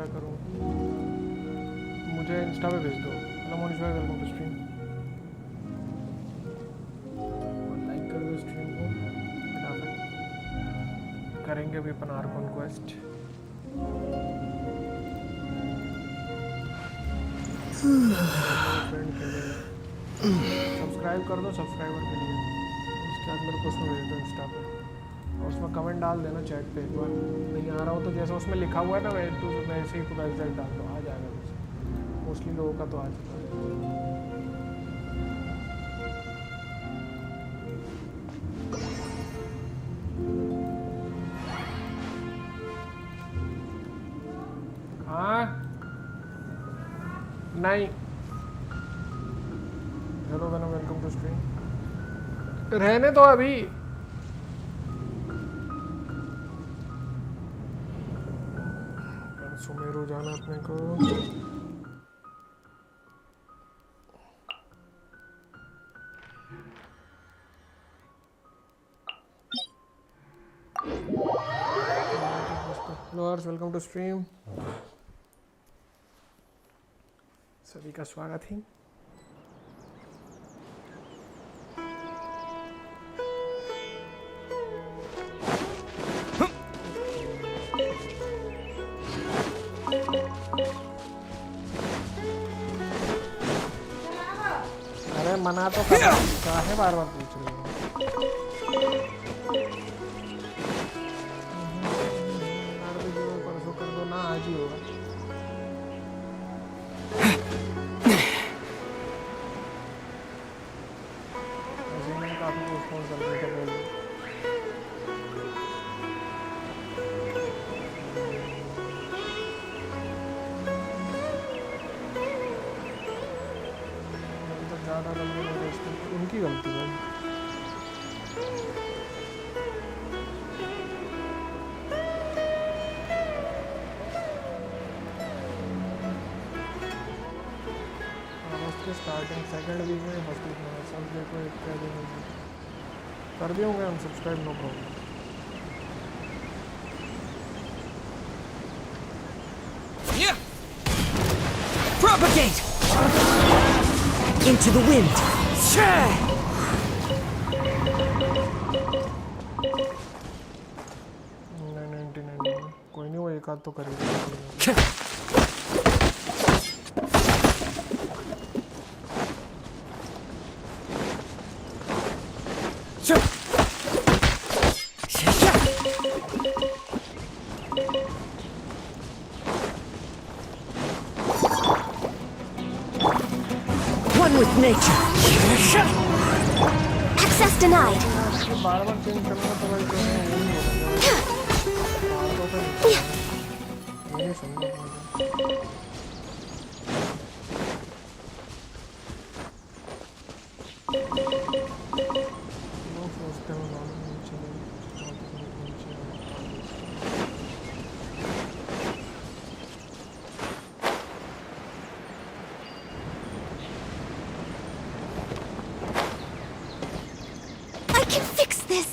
क्या करूँ? मुझे इंस्टा पे भेज दो। हेलो मोनिश भाई, वेलकम टू स्ट्रीम। लाइक कर दो स्ट्रीम को। करेंगे अभी अपन आर्कॉन क्वेस्ट। फ्रेंड खेलेगा। सब्सक्राइब कर दो सब्सक्राइबर के लिए। उसके बाद मेरे को उसमें भेज दो इंस्टा पे, और उसमें कमेंट डाल देना चैट पे। एक बार नहीं आ रहा हो तो जैसे उसमें लिखा हुआ है ना वैसे ही पूरा रिजल्ट डाल दो, आ जाएगा। मोस्टली लोगों का तो आ चुका है। हाँ नहीं, hello welcome welcome to stream. रहने दो अभी। सुमेरु जाना अपने को। हेलो अर्श, वेलकम टू स्ट्रीम। सभी का स्वागत है। अरे मना तो कर, काहे बार बार पूछ रहे हो? परसों कर दो ना, आज ही होगा। ऐसे मैंने काफी पोस्टपोन कर दिए थे पहले। ज़्यादा लंबे हो गए, उनकी गलती है। अगस्त के स्टार्टिंग सेकंड वीक में फर्स्ट वीक में सब देखो एक क्या दिन कर भी होंगे हम subscribe, no problem. Propagate into the wind. नहीं, कोई नहीं, वो एक आध तो करेगा। One with nature. Access denied. बार-बार चेंज करना तो भाई जो है वो नहीं होगा। नहीं समझ लोग सोचते हैं नॉर्मल नीचे I can fix this.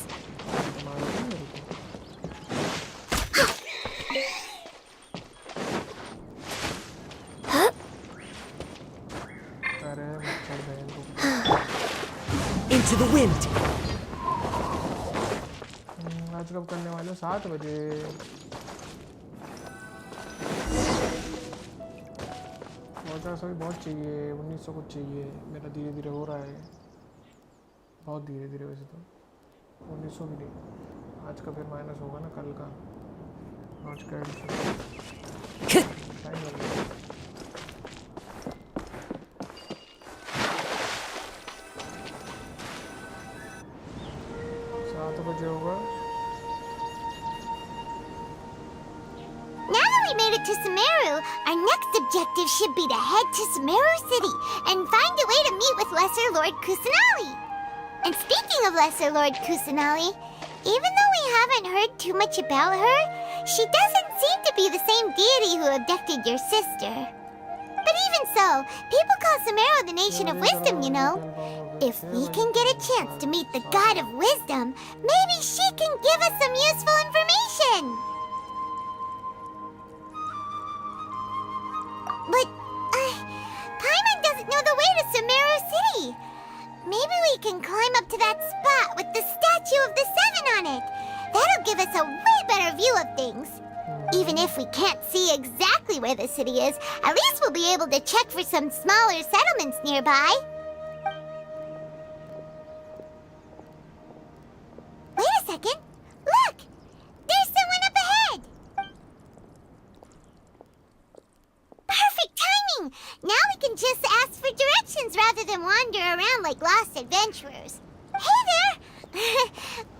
Into the wind. आज कब करने वाले? 7 बजे। बहुत चाहिए, 1900 कुछ चाहिए। मेरा धीरे धीरे हो रहा है, बहुत धीरे धीरे। वैसे तो 1900 भी नहीं, आज का फिर माइनस होगा ना कल का। आज का एडिशन टाइम लगेगा। 7 बजे होगा। Now that we made it to Sumeru, our next objective should be to head to Sumeru City and find a way to meet with Lesser Lord Kusanali. And speaking of Lesser Lord Kusanali, even though we haven't heard too much about her, she doesn't seem to be the same deity who abducted your sister. But even so, people call Sumeru the Nation of Wisdom, you know. If we can get a chance to meet the God of Wisdom, maybe she can give us some useful information. we can climb up to that spot with the statue of the Seven on it. That'll give us a way better view of things. Even if we can't see exactly where the city is, at least we'll be able to check for some smaller settlements nearby. Wait a second. Look! There's someone up ahead! Perfect timing! Now we can just ask for directions rather than wander around like lost adventurers. Hey there!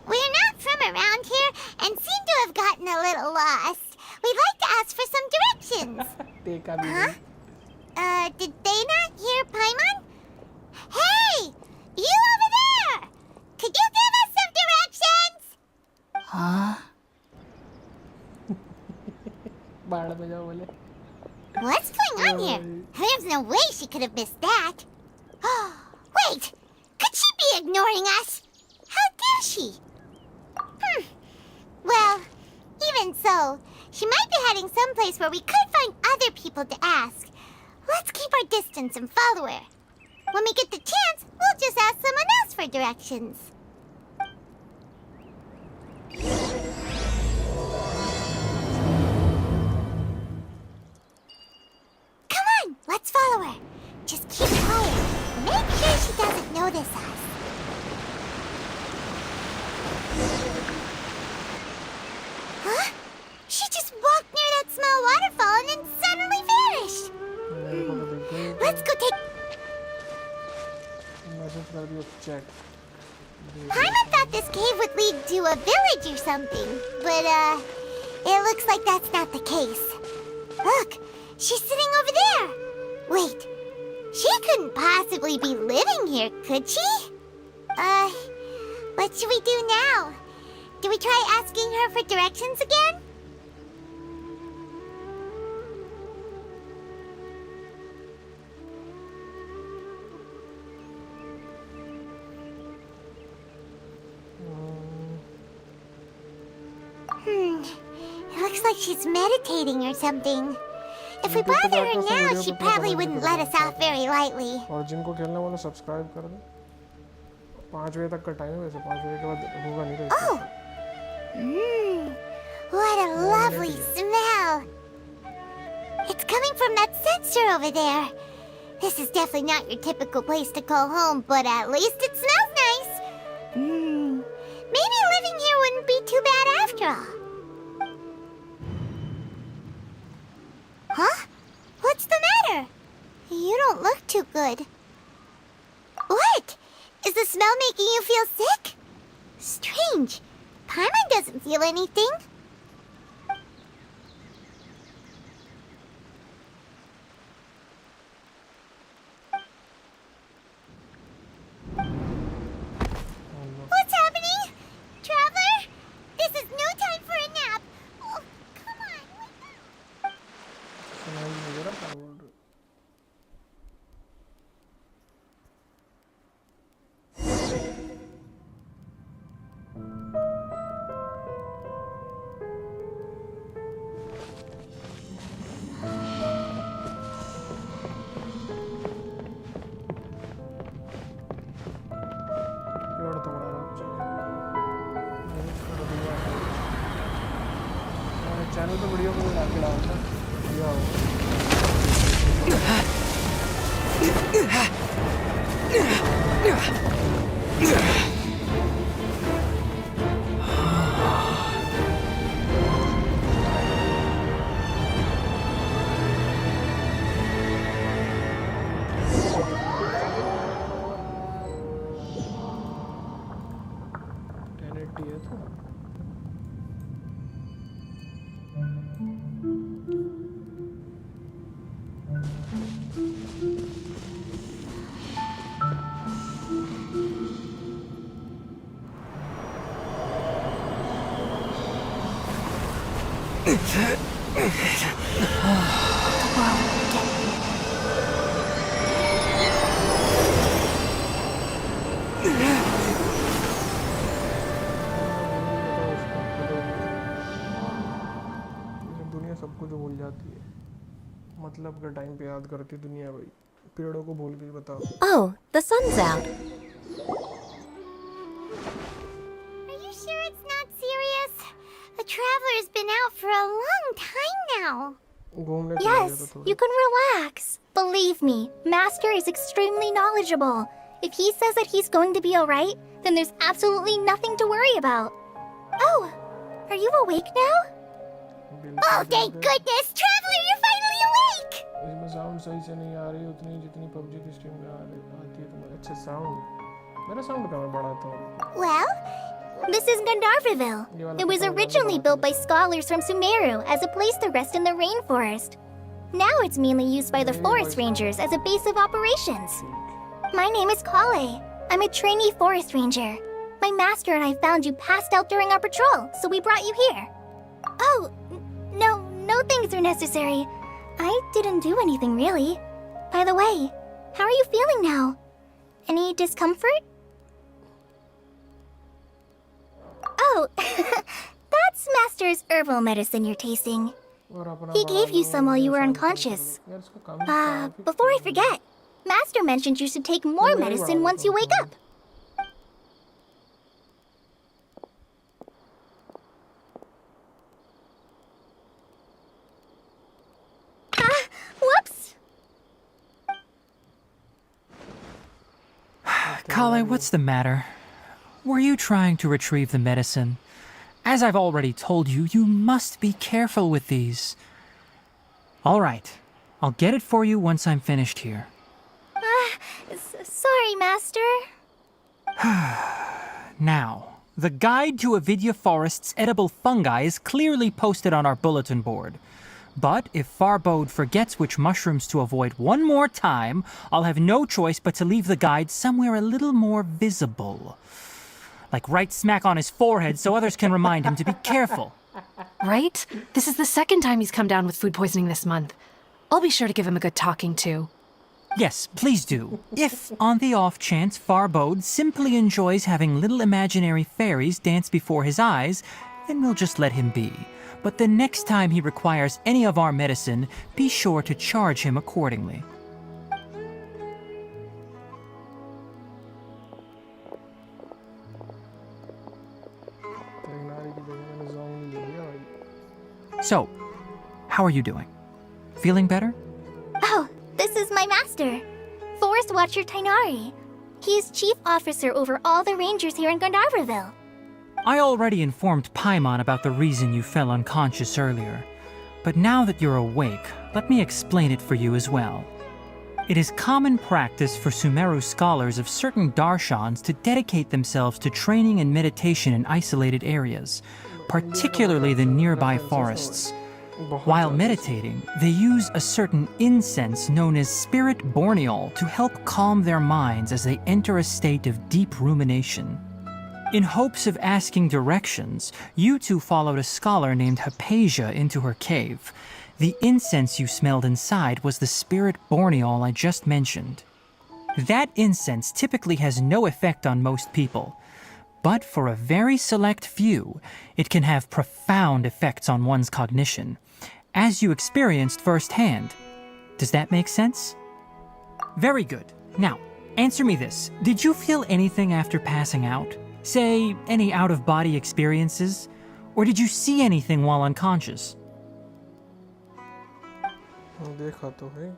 We're not from around here and seem to have gotten a little lost. We'd like to ask for some directions. Huh? Did they not hear Paimon? Hey! You over there! Could you give us some directions? Huh? What's going on here? There's no way she could have missed that. Wait! Could she be ignoring us? How dare she? Well, even so, she might be heading someplace where we could find other people to ask. Let's keep our distance and follow her. When we get the chance, we'll just ask someone else for directions. Come on, let's follow her. Just keep quiet. Make sure she doesn't notice us. Huh? She just walked near that small waterfall and then suddenly vanished. Let's go take... Paimon thought this cave would lead to a village or something, but, it looks like that's not the case. Look, she's sitting over there. Wait, she couldn't possibly be living here, could she? What should we do now? Do we try asking her for directions again? It looks like she's meditating or something. If we bother her now, she probably wouldn't let us off very lightly. और जिनको खेलना वाला subscribe कर दो 5 बजे तक का time है वैसे 5 बजे के बाद होगा नहीं तो What a lovely smell. It's coming from that sensor over there. This is definitely not your typical place to call home, but at least it smells nice. Maybe living here wouldn't be too bad after all. Huh? What's the matter? You don't look too good. What? Is the smell making you feel sick? Strange. Paimon doesn't feel anything. What's happening? Traveler? This is no time for a nap. Oh, come on. Channel पे video को ला के डालता दिया दुनिया सबको जो भूल जाती है मतलब के टाइम पे याद करती दुनिया भाई पेड़ों को भूल गई बताओ Oh, the sun's out. The traveler's been out for a long time now. घूमने के लिए गया था Yes, थोड़ा। you can relax. Believe me, Master is extremely knowledgeable. If he says that he's going to be alright, then there's absolutely nothing to worry about. Oh, are you awake now? बिल्कुल Oh, thank goodness! Traveler, you're finally awake! इसमें sound सही से नहीं आ रही उतनी जितनी PUBG की stream में आती है तुम्हें। अच्छा साउंड मेरा साउंड कहाँ बढ़ाता हूँ? Well, this is Gandharvaville. It was originally built by scholars from Sumeru as a place to rest in the rainforest. Now it's mainly used by the forest rangers as a base of operations. My name is Kale. I'm a trainee forest ranger. My master and I found you passed out during our patrol, so we brought you here. Oh, no things are necessary. I didn't do anything really. By the way, how are you feeling now? Any discomfort? Oh, that's Master's herbal medicine you're tasting. और अपना He gave you बढ़ा some while low, you were sound unconscious. यार इसका काम क्या है? Before I forget, Master mentioned you should take more medicine once you wake up. Whoops! Kale, what's the matter? Were you trying to retrieve the medicine? As I've already told you, you must be careful with these. All right, I'll get it for you once I'm finished here. Sorry, Master. Now, the guide to Avidya Forest's edible fungi is clearly posted on our bulletin board. But if Farbode forgets which mushrooms to avoid one more time, I'll have no choice but to leave the guide somewhere a little more visible. Like right smack on his forehead so others can remind him to be careful. Right? This is the second time he's come down with food poisoning this month. I'll be sure to give him a good talking to. Yes, please do. If, on the off chance, Farbode simply enjoys having little imaginary fairies dance before his eyes, then we'll just let him be. But the next time he requires any of our medicine, be sure to charge him accordingly. टेक्नारी की जगह मैंने zombie ले लिया भाई। So, how are you doing? Feeling better? Oh, this is my master, Forest Watcher Tainari. He is chief officer over all the rangers here in Gandharvaville. I already informed Paimon about the reason you fell unconscious earlier. But now that you're awake, let me explain it for you as well. It is common practice for Sumeru scholars of certain darshans to dedicate themselves to training and meditation in isolated areas, particularly the nearby forests. While meditating, they use a certain incense known as spirit borneol to help calm their minds as they enter a state of deep rumination. In hopes of asking directions, you two followed a scholar named Hypatia into her cave. The incense you smelled inside was the spirit borneol I just mentioned. That incense typically has no effect on most people, but for a very select few, it can have profound effects on one's cognition, as you experienced firsthand. Does that make sense? Very good. Now, answer me this. Did you feel anything after passing out? Say, any out-of-body experiences? Or did you see anything while unconscious? देखा तो है।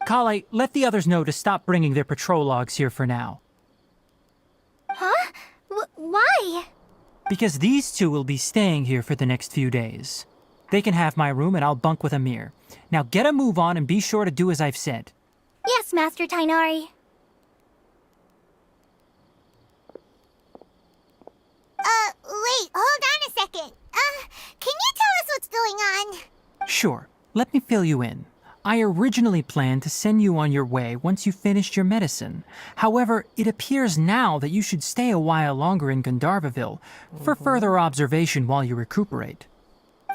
Kale, let the others know to stop bringing their patrol logs here for now. Huh? Why? Because these two will be staying here for the next few days. They can have my room and I'll bunk with Amir. Now get a move on and be sure to do as I've said. Yes, Master Tainari. Wait, hold on a second. Can you tell us what's going on? Sure, let me fill you in. I originally planned to send you on your way once you finished your medicine. However, it appears now that you should stay a while longer in Gandharvaville for further observation while you recuperate.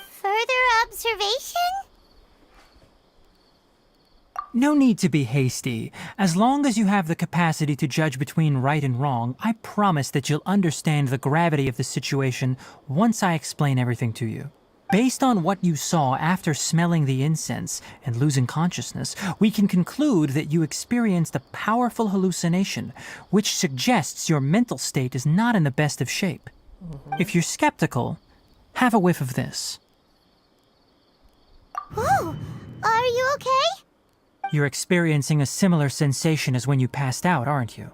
Further observation? No need to be hasty. As long as you have the capacity to judge between right and wrong, I promise that you'll understand the gravity of the situation once I explain everything to you. Based on what you saw after smelling the incense and losing consciousness, we can conclude that you experienced a powerful hallucination, which suggests your mental state is not in the best of shape. If you're skeptical, have a whiff of this. Oh, are you okay? You're experiencing a similar sensation as when you passed out, aren't you?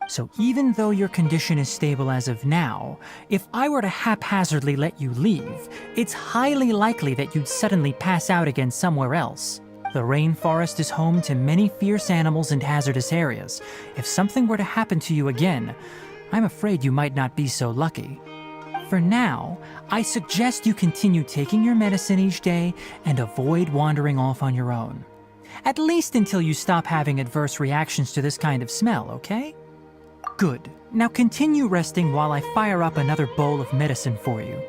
So even though your condition is stable as of now, if I were to haphazardly let you leave, it's highly likely that you'd suddenly pass out again somewhere else. The rainforest is home to many fierce animals and hazardous areas. If something were to happen to you again, I'm afraid you might not be so lucky. For now, I suggest you continue taking your medicine each day and avoid wandering off on your own. At least until you stop having adverse reactions to this kind of smell, okay? Good. Now continue resting while I fire up another bowl of medicine for you.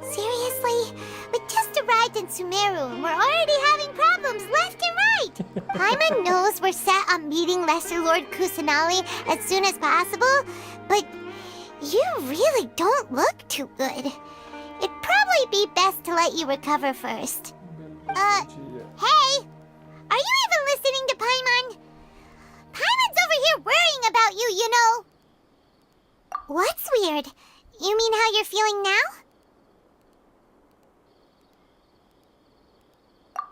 Seriously? We just arrived in Sumeru and we're already having problems left and right! Paimon knows we're set on meeting Lesser Lord Kusanali as soon as possible, but you really don't look too good. It'd probably be best to let you recover first. Hey! Are you even listening to Paimon? Paimon's over here worrying about you, you know. What's weird? You mean how you're feeling now?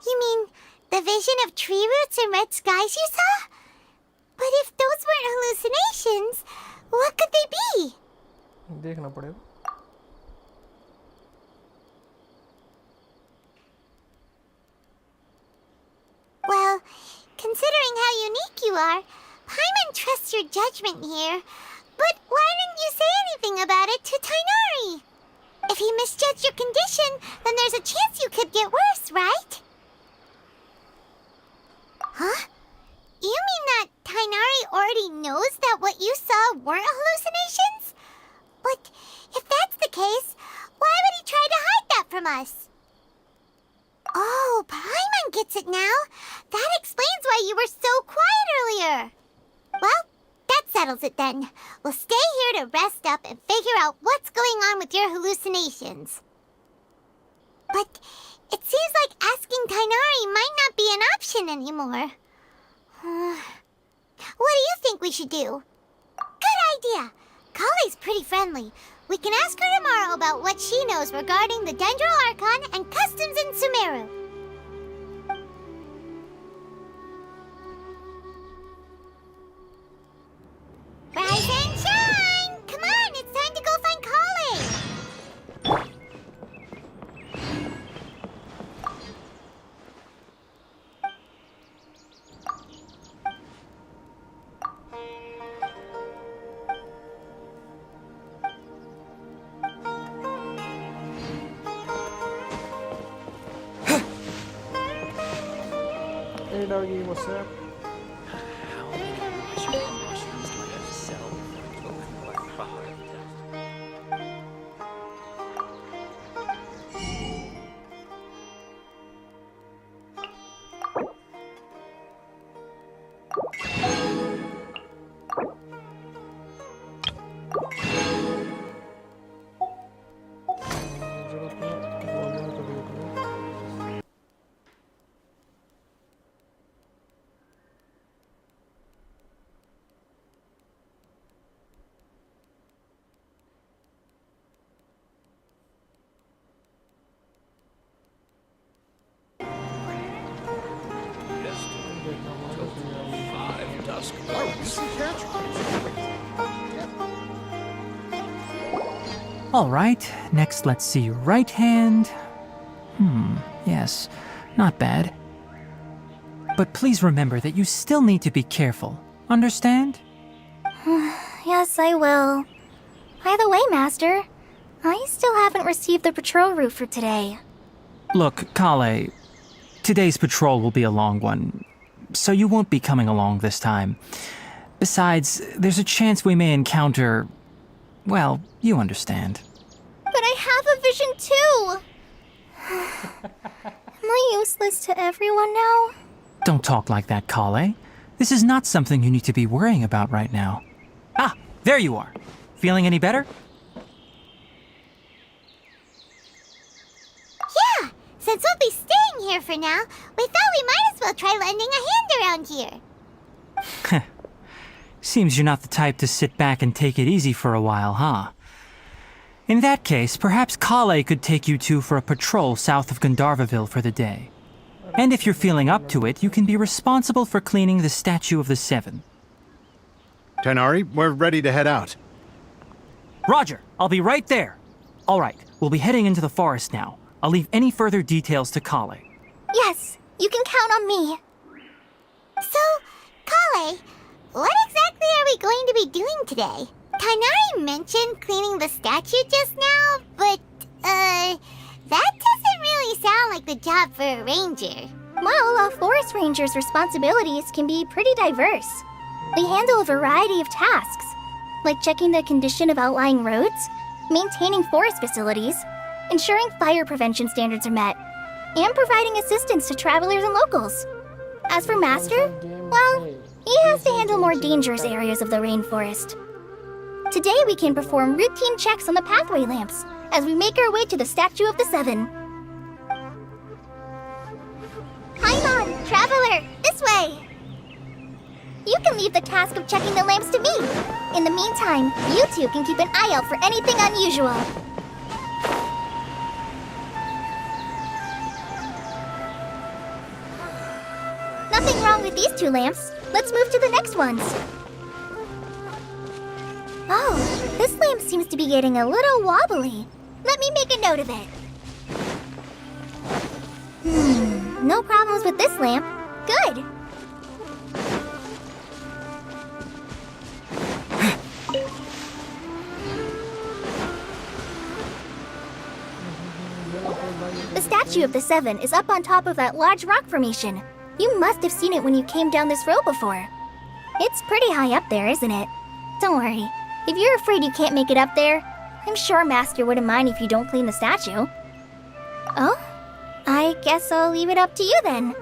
You mean the vision of tree roots and red skies you saw? But if those weren't hallucinations, what could they be? देखना पड़ेगा. Well, considering how unique you are, Paimon trusts your judgment here. But why didn't you say anything about it to Tainari? If he misjudged your condition, then there's a chance you could get worse, right? Huh? You mean that Tainari already knows that what you saw weren't hallucinations? But if that's the case, why would he try to hide that from us? Oh, Paimon gets it now. That explains why you were so quiet earlier. Well, that settles it then. We'll stay here to rest up and figure out what's going on with your hallucinations. But it seems like asking Tainari might not be an option anymore. What do you think we should do? Good idea. Kale's pretty friendly. We can ask her tomorrow about what she knows regarding the Dendro Archon and customs in Sumeru. Rise and shine! Come on, it's time to go find Kale! Hey doggy, what's up? All right, next let's see right hand. Yes, not bad. But please remember that you still need to be careful. Understand? Yes, I will. By the way, Master, I still haven't received the patrol route for today. Look, Kale, today's patrol will be a long one, so you won't be coming along this time. Besides, there's a chance we may encounter... well, you understand. But I have a vision too! Am I useless to everyone now? Don't talk like that, Kale. This is not something you need to be worrying about right now. Ah, there you are. Feeling any better? since we'll be staying here for now, we thought we might as well try lending a hand around here. Seems you're not the type to sit back and take it easy for a while, huh? In that case, perhaps Kale could take you two for a patrol south of Gandharvaville for the day. And if you're feeling up to it, you can be responsible for cleaning the Statue of the Seven. Tighnari, we're ready to head out. Roger, I'll be right there. All right, we'll be heading into the forest now. I'll leave any further details to Kale. Yes, you can count on me. So, Kale, what exactly are we going to be doing today? Tighnari mentioned cleaning the statue just now, but, that doesn't really sound like the job for a ranger. Well, a forest ranger's responsibilities can be pretty diverse. They handle a variety of tasks, like checking the condition of outlying roads, maintaining forest facilities, ensuring fire prevention standards are met, and providing assistance to travelers and locals. As for Master, well, he has to handle more dangerous areas of the rainforest. Today we can perform routine checks on the pathway lamps as we make our way to the Statue of the Seven. Paimon, traveler, this way! You can leave the task of checking the lamps to me. In the meantime, you two can keep an eye out for anything unusual. Nothing wrong with these two lamps. Let's move to the next ones. Oh, this lamp seems to be getting a little wobbly. Let me make a note of it. No problems with this lamp. Good. The Statue of the Seven is up on top of that large rock formation. You must have seen it when you came down this road before. It's pretty high up there, isn't it? Don't worry. If you're afraid you can't make it up there, I'm sure Master wouldn't mind if you don't clean the statue. Oh? I guess I'll leave it up to you then.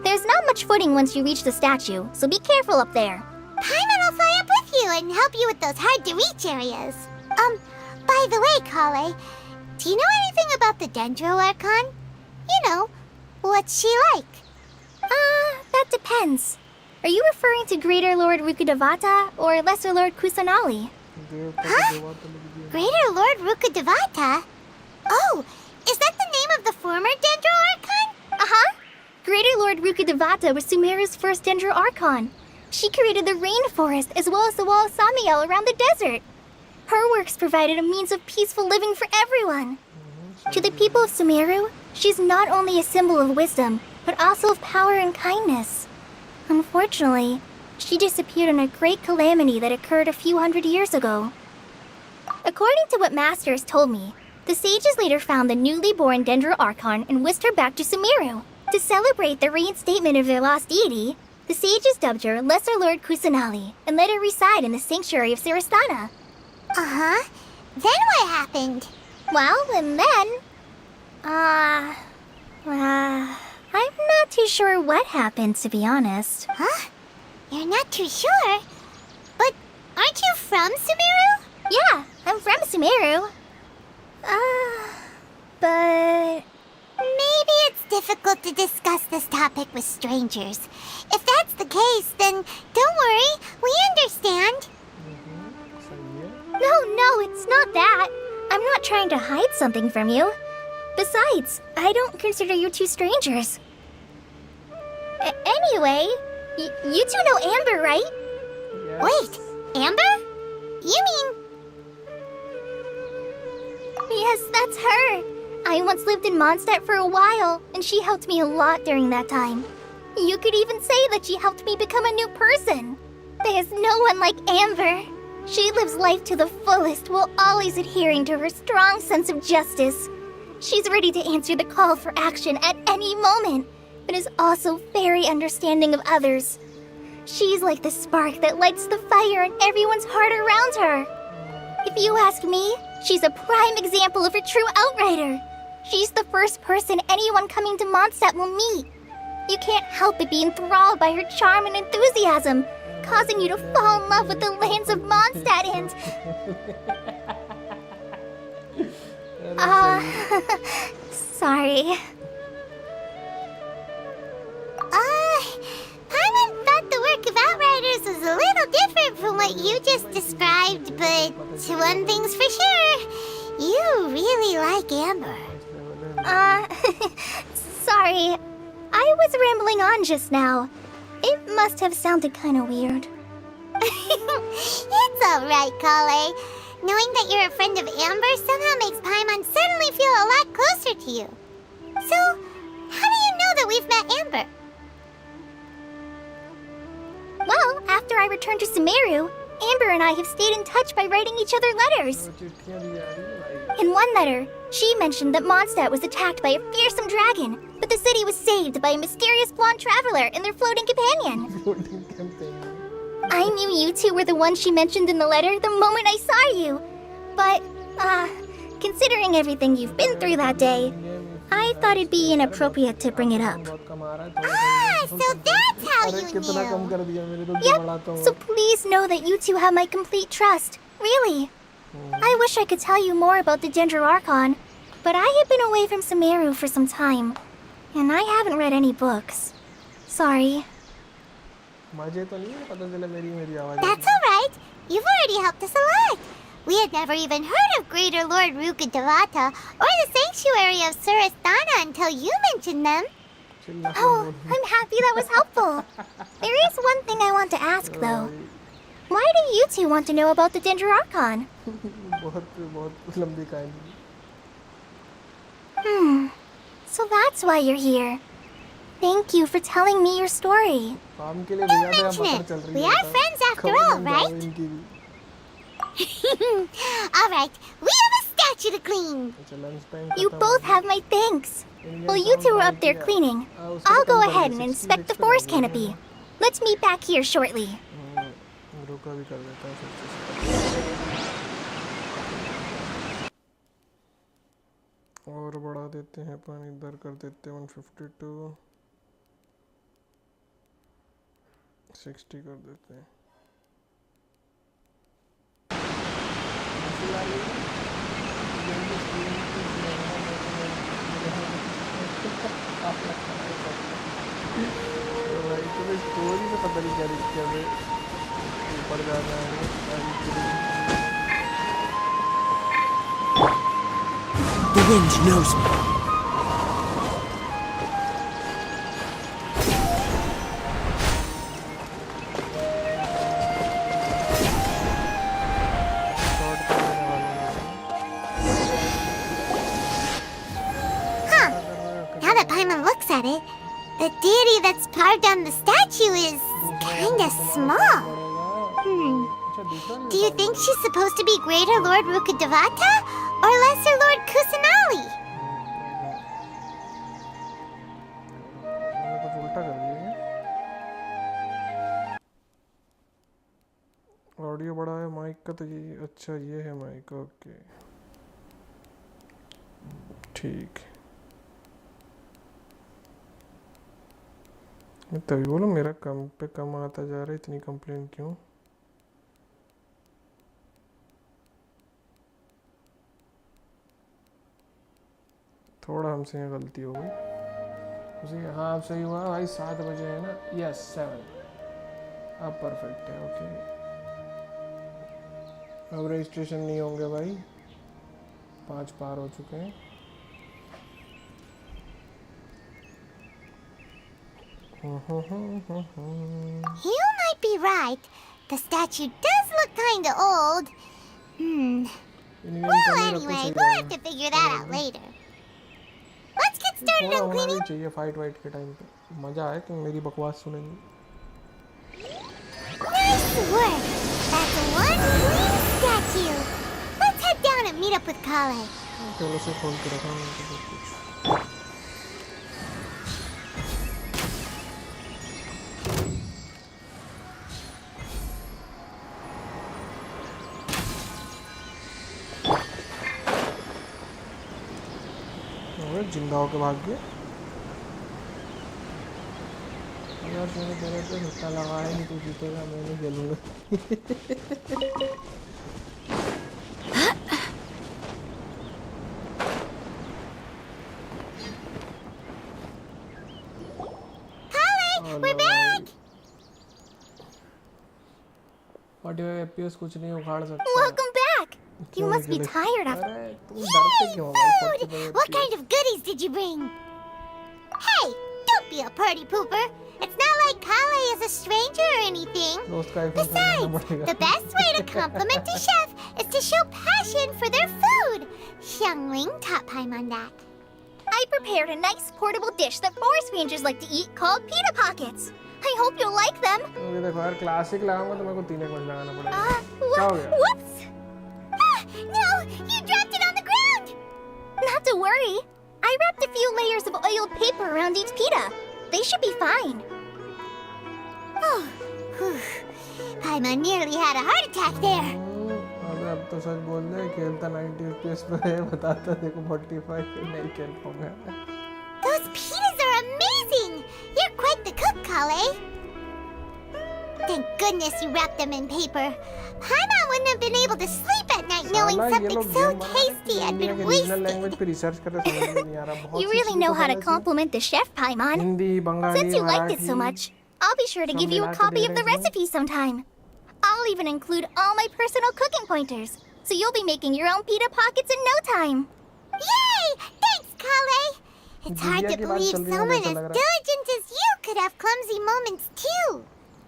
There's not much footing once you reach the statue, so be careful up there. Paimon will fly up with you and help you with those hard-to-reach areas. By the way, Kale, do you know anything about the Dendro Archon? You know, what's she like? That depends. Are you referring to Greater Lord Rukkhadevata or Lesser Lord Kusanali? Huh? Greater Lord Rukkhadevata? Oh, is that the name of the former Dendro Archon? Uh-huh. Greater Lord Rukkhadevata was Sumeru's first Dendro Archon. She created the rainforest as well as the wall of Samiel around the desert. Her works provided a means of peaceful living for everyone. To the people of Sumeru, she's not only a symbol of wisdom, but also of power and kindness. Unfortunately, she disappeared in a great calamity that occurred a few hundred years ago. According to what Master has told me, the sages later found the newly born Dendro Archon and whisked her back to Sumeru. To celebrate the reinstatement of their lost deity, the sages dubbed her Lesser Lord Kusanali and let her reside in the sanctuary of Siristana. Uh-huh. Then what happened? Well, and then... I'm not too sure what happened, to be honest. Huh? You're not too sure? But aren't you from Sumeru? Yeah, I'm from Sumeru. But... Maybe it's difficult to discuss this topic with strangers. If that's the case, then don't worry, we understand. No, it's not that. I'm not trying to hide something from you. Besides, I don't consider you two strangers. Anyway, you two know Amber, right? Yes. Wait, Amber? You mean... Yes, that's her. I once lived in Mondstadt for a while, and she helped me a lot during that time. You could even say that she helped me become a new person. There's no one like Amber. She lives life to the fullest while always adhering to her strong sense of justice. She's ready to answer the call for action at any moment, but is also very understanding of others. She's like the spark that lights the fire in everyone's heart around her. If you ask me, she's a prime example of a true outrider. She's the first person anyone coming to Mondstadt will meet. You can't help but be enthralled by her charm and enthusiasm, causing you to fall in love with the lands of Mondstadt and... Sorry. what you just described, but one thing's for sure. You really like Amber. Sorry. I was rambling on just now. It must have sounded kind of weird. It's alright, Kale. Knowing that you're a friend of Amber somehow makes Paimon suddenly feel a lot closer to you. So, how do you know that we've met Amber? Well, after I returned to Sumeru, Amber and I have stayed in touch by writing each other letters. In one letter, she mentioned that Mondstadt was attacked by a fearsome dragon, but the city was saved by a mysterious blonde traveler and their floating companion. I knew you two were the ones she mentioned in the letter the moment I saw you. But, considering everything you've been through that day, I thought it'd be inappropriate to bring it up. Ah, so that's how you knew. Yep, so please know that you two have my complete trust. Really. I wish I could tell you more about the Ginger Archon, but I have been away from Sumeru for some time, and I haven't read any books. Sorry. That's alright. You've already helped us a lot. We had never even heard of Greater Lord Ruka Devata or the Sanctuary of Surasthana until you mentioned them. Oh, I'm happy that was helpful. There is one thing I want to ask, though. Why do you two want to know about the Ginger Archon? So that's why you're here. Thank you for telling me your story. Don't mention it. We are friends after all, right? Alright, we have a statue to clean. You both have my thanks. While you two are up there cleaning, I'll go ahead and inspect the forest canopy. Let's meet back here shortly. और बढ़ा देते हैं पानी इधर कर देते हैं 152 60 कर देते हैं स्टोरी में पता नहीं क्या दिक्कत है ऊपर जाना है The wind knows me. Now that Paimon looks at it, the deity that's carved on the statue is kinda small. Do you think she's supposed to be Greater Lord Ruka Devata or Lesser Lord Kusanali? कुछ उल्टा कर दिया audio बड़ा है mic का तो ये अच्छा ये है माइक ओके ठीक मैं तभी बोलूँ मेरा कम पे कम आता जा रहा है इतनी कंप्लेन क्यों थोड़ा हमसे यहाँ गलती हो गई उसी हाँ अब सही हुआ भाई 7 बजे है ना यस 7 अब परफेक्ट है ओके अब रजिस्ट्रेशन नहीं होंगे भाई 5 पार हो चुके हैं You might be right. The statue does look kinda old. Well, anyway, we'll have to figure that out later. Let's get started on cleaning. चाहिए फाइट वाइट के टाइम पे मजा आए कि मेरी बकवास सुनेंगे Nice work. That's one clean statue. Let's head down and meet up with Kale. चलो से खोल के रखा हूँ सब कुछ जिंदा होके भाग गया यार मैंने तेरे पे हिस्सा लगाया नहीं तू जीतेगा मैं नहीं खेलूंगा Kale, we're back. 45 FPS कुछ नहीं उखाड़ सकता। Welcome back! You क्यों must be निकले? tired after. अरे तुम डरते क्यों हो भाई? Food! 45 What kind of goodies did you bring? Hey, don't be a party pooper. It's not like Kale is a stranger or anything. दोस्त का iPhone से लेना Besides, पड़ेगा। the best way to compliment a chef is to show passion for their food. Xiangling taught Paimon that. I prepared a nice portable dish that forest rangers like to eat called pita pockets. I hope you'll like them. ये देखो यार classic लगाऊंगा तो मेरे को 3 minute लगाना पड़ेगा। क्या हो गया? Whoops! Ah, no, you dropped it on the ground. Not to worry. I wrapped a few layers of oiled paper around each pita. They should be fine. Oh, whew. Paimon nearly had a heart attack there. अबे अब तो सच बोल दे खेलता 90 FPS पे है बताता देखो 45 पे नहीं खेल पाऊंगा। Those pitas are amazing. You're quite the cook, Kale. Thank goodness you wrapped them in paper. Paimon wouldn't have been able to sleep at night knowing साला ये something लोग so गेम बना tasty had इंडिया been के regional wasted. Language पे research कर रहे समझ में नहीं आ रहा बहुत You सी really चीज़ें know how to समझ में- compliment the chef, Paimon. Hindi Bengali Since you liked it so Marathi much, I'll be sure to सब give you a मिला के copy दे of the रहे हैं। recipe sometime. I'll even include all my personal cooking pointers, so you'll be making your own pita pockets in no time. Yay! Thanks, Kale. It's hard Diya to की बात believe चल रही है, someone ऐसा as लग रहा है। diligent as you could have clumsy moments too.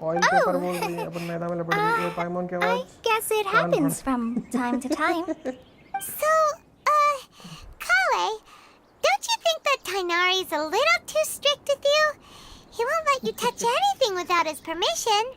Oil paper बोल रही है अपन मैदा में लपट गई ये पाइमोन की I आवाज guess it happens from time to time. So, Kale, don't you think that Tainari's a little too strict with you? He won't let you touch anything without his permission.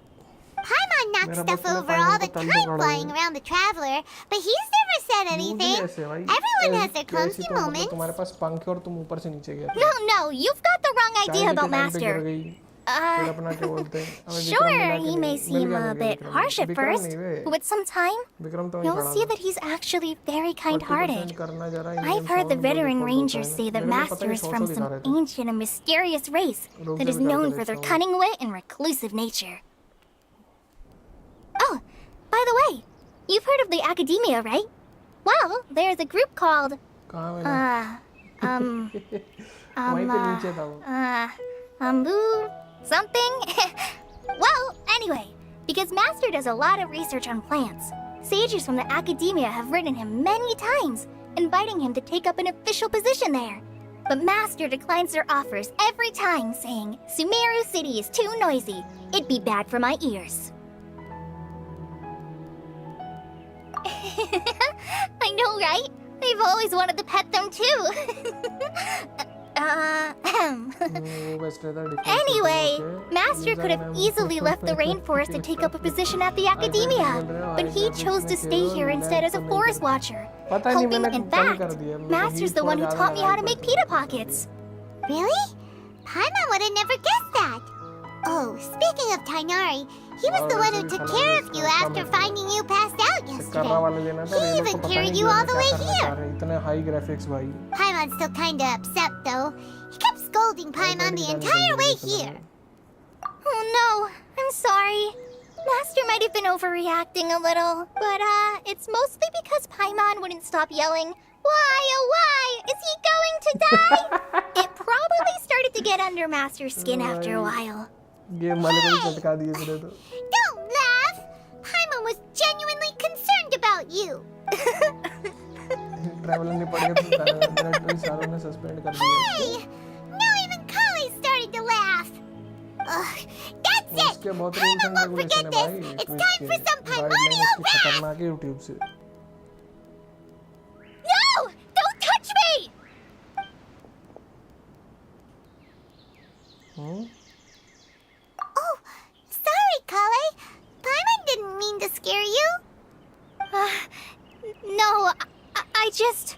Paimon knocks मेरा stuff बस में over पाइमोन all को the तल time पकड़ा flying है। around the traveler, but he's never said Rude he anything. ऐसे भाई Everyone has their कैसी clumsy तो मतलब moments. तुम्हारे पास पंख है और तुम ऊपर से नीचे गए No, you've got the wrong idea चाय about के टाइम पे गिर Master. गई फिर अपना क्या बोलते हैं हमें विक्रम Sure, मिला कि he नहीं? may मिल seem गया a नहीं गया bit Vikram? harsh at Vikram first, नहीं वे but with some time, Vikram तो वहीं you'll खड़ा see था। that he's actually very 40% kind-hearted. करना जरा I've Indian heard the song veteran बहुत rangers होता say है। that मेरे को पता Master नहीं is 100 from दिखा some रहे थे। ancient and mysterious race लोग that से is भी known करते for थे their show. cunning wit and reclusive nature. Oh, by the way, you've heard of the Academia, right? Well, there's a group called, कहाँ मैंने वहीं पे नीचे था वो Boo something? Well, anyway, because Master does a lot of research on plants, sages from the Academia have written him many times, inviting him to take up an official position there. But Master declines their offers every time, saying, Sumeru City is too noisy. It'd be bad for my ears. I know, right? I've always wanted to pet them too. वो best रहता है difference Anyway, Master could have easily left the rainforest to take up a position at the Academia, but he chose to stay here instead as a forest watcher. पता नहीं Helping, मैंने in come fact, कर दिया Master's the one who taught me how to make pita pockets. Really? Paimon would have never guessed that. Oh, speaking of Tainari, he was the one who took care of you after finding you passed out Karra yesterday. वाले लेना था He ये लोग even को पता carried नहीं you ये all the क्या way करना here. चाह रहे हैं, इतने हाई ग्राफिक्स भाई Paimon's still kinda upset though. He kept scolding Paimon the entire way here. Oh no, I'm sorry. Master might have been overreacting a little, but it's mostly because Paimon wouldn't stop yelling, Why, oh why, is he going to die? It probably started to get under Master's skin after a while. Game वाले को भी चटका दिए फिर तो Don't laugh! Paimon was genuinely concerned about you. Traveller नहीं पड़ गया तो डायरेक्टली सारों ने सस्पेंड कर दिया Hey! Now even Kali started to laugh. Ugh, that's it! उसके बहुत rules Paimon and won't regulation forget है this. भाई It's time for some guideline Paimonial उसकी rap! खतरनाक है यूट्यूब से No! Don't touch me! Oh, sorry, Kale. Paimon didn't mean to scare you. No, I just...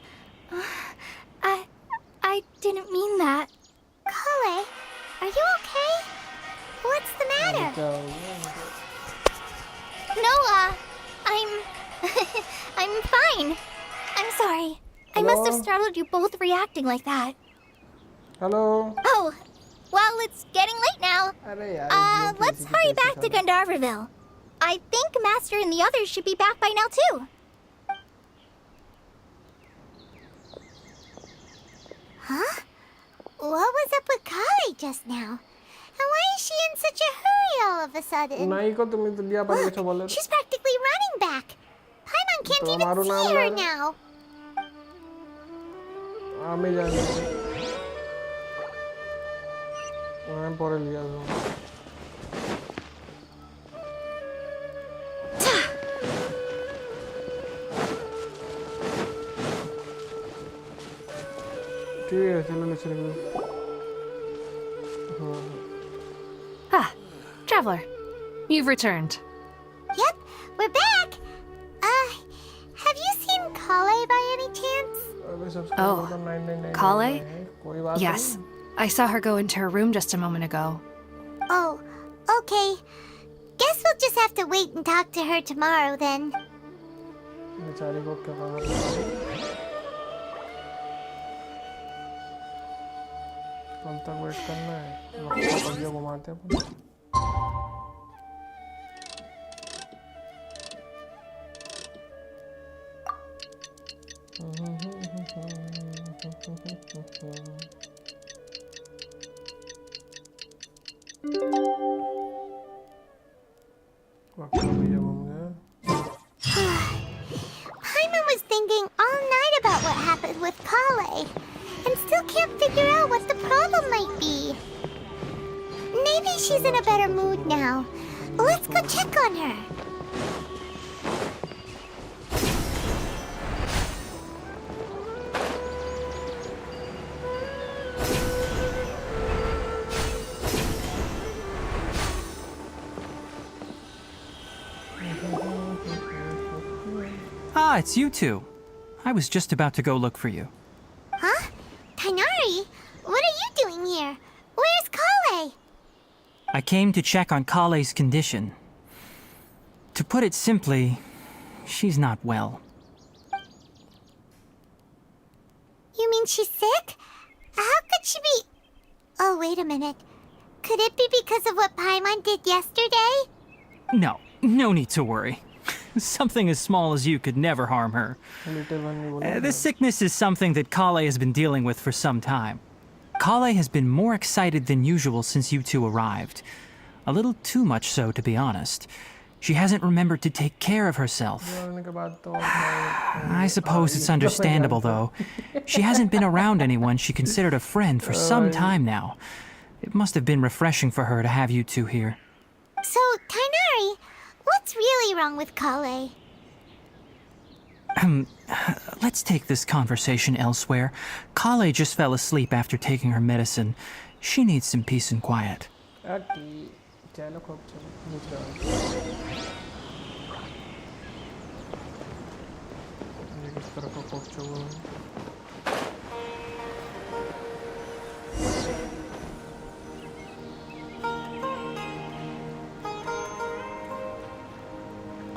I didn't mean that. Kale, are you okay? What's the matter? क्या हो गया No, I'm... I'm fine. I'm sorry. I must have Hello? startled you both reacting like that. Hello Oh, well, it's getting late now. अरे यार Let's hurry back to Gandharville. I think Master and the others should be back by now, too. Huh? What was up with Kale just now? And why is she in such a hurry all of a sudden? नहीं को तुम तो लिया पर कुछ बोले She's practically can't तो even हमारा नाम see her लेना। now. आमे जाने मैं पढ़ लिया तो ठीक है चलो ले चलेंगे Ah, traveler. You've returned. Yep, we're back. Have you seen Kale by any chance? अबे Oh, सब्सक्राइबर तो 999 Kale? है, कोई बात Yes. नहीं। I saw her go into her room just a moment ago. Oh, okay. Guess we'll just have to wait and talk to her tomorrow then. बेचारी को क्या पता कल तक वेट करना है वक्त बढ़िया घुमाते हैं अपन। वक्त बढ़िया घूम गया। Paimon was thinking all night about what happened with Kale and still can't figure out what the problem might be. Maybe she's in a better mood now. Let's go check on her. Ah, it's you two. I was just about to go look for you. Huh? Tainari? What are you doing here? Where's Kale? I came to check on Kale's condition. To put it simply, she's not well. You mean she's sick? How could she be... Oh, wait a minute. Could it be because of what Paimon did yesterday? No need to worry. Something as small as you could never harm her. Little one ने बोला This sickness is something that Kale has been dealing with for some time. Kale has been more excited than usual since you two arrived. A little too much so, to be honest. She hasn't remembered to take care of herself. बोलने के बाद तो I suppose it's understandable, though. She hasn't been around anyone she considered a friend for some time now. It must have been refreshing for her to have you two here. So, Tainari, what's really wrong with Kale? Let's take this conversation elsewhere. Kale just fell asleep after taking her medicine. She needs some peace and quiet. Okay चलो खूब चलो दूसरा ये किस तरह का खूब चलो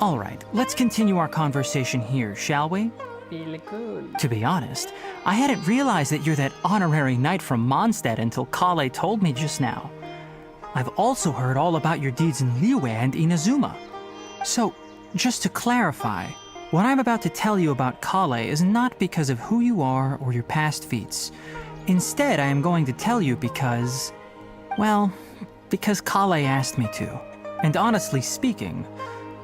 All right, let's continue our conversation here, shall we? बिल्कुल To be honest, I hadn't realized that you're that honorary knight from Mondstadt until Kale told me just now. I've also heard all about your deeds in Liyue and Inazuma. So, just to clarify, what I'm about to tell you about Kale is not because of who you are or your past feats. Instead, I am going to tell you because... well, because Kale asked me to. And honestly speaking,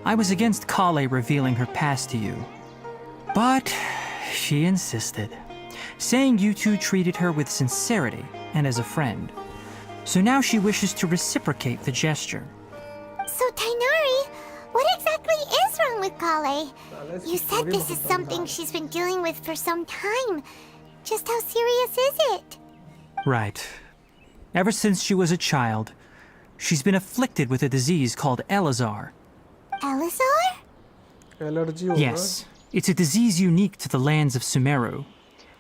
I was against Kale revealing her past to you. But she insisted, saying you two treated her with sincerity and as a friend. So now she wishes to reciprocate the gesture. So, Tainari, what exactly is wrong with Kale? You said this is something she's been dealing with for some time. Just how serious is it? Right. Ever since she was a child, she's been afflicted with a disease called Elazar. Elazar? Allergy होगा Yes, it's a disease unique to the lands of Sumeru.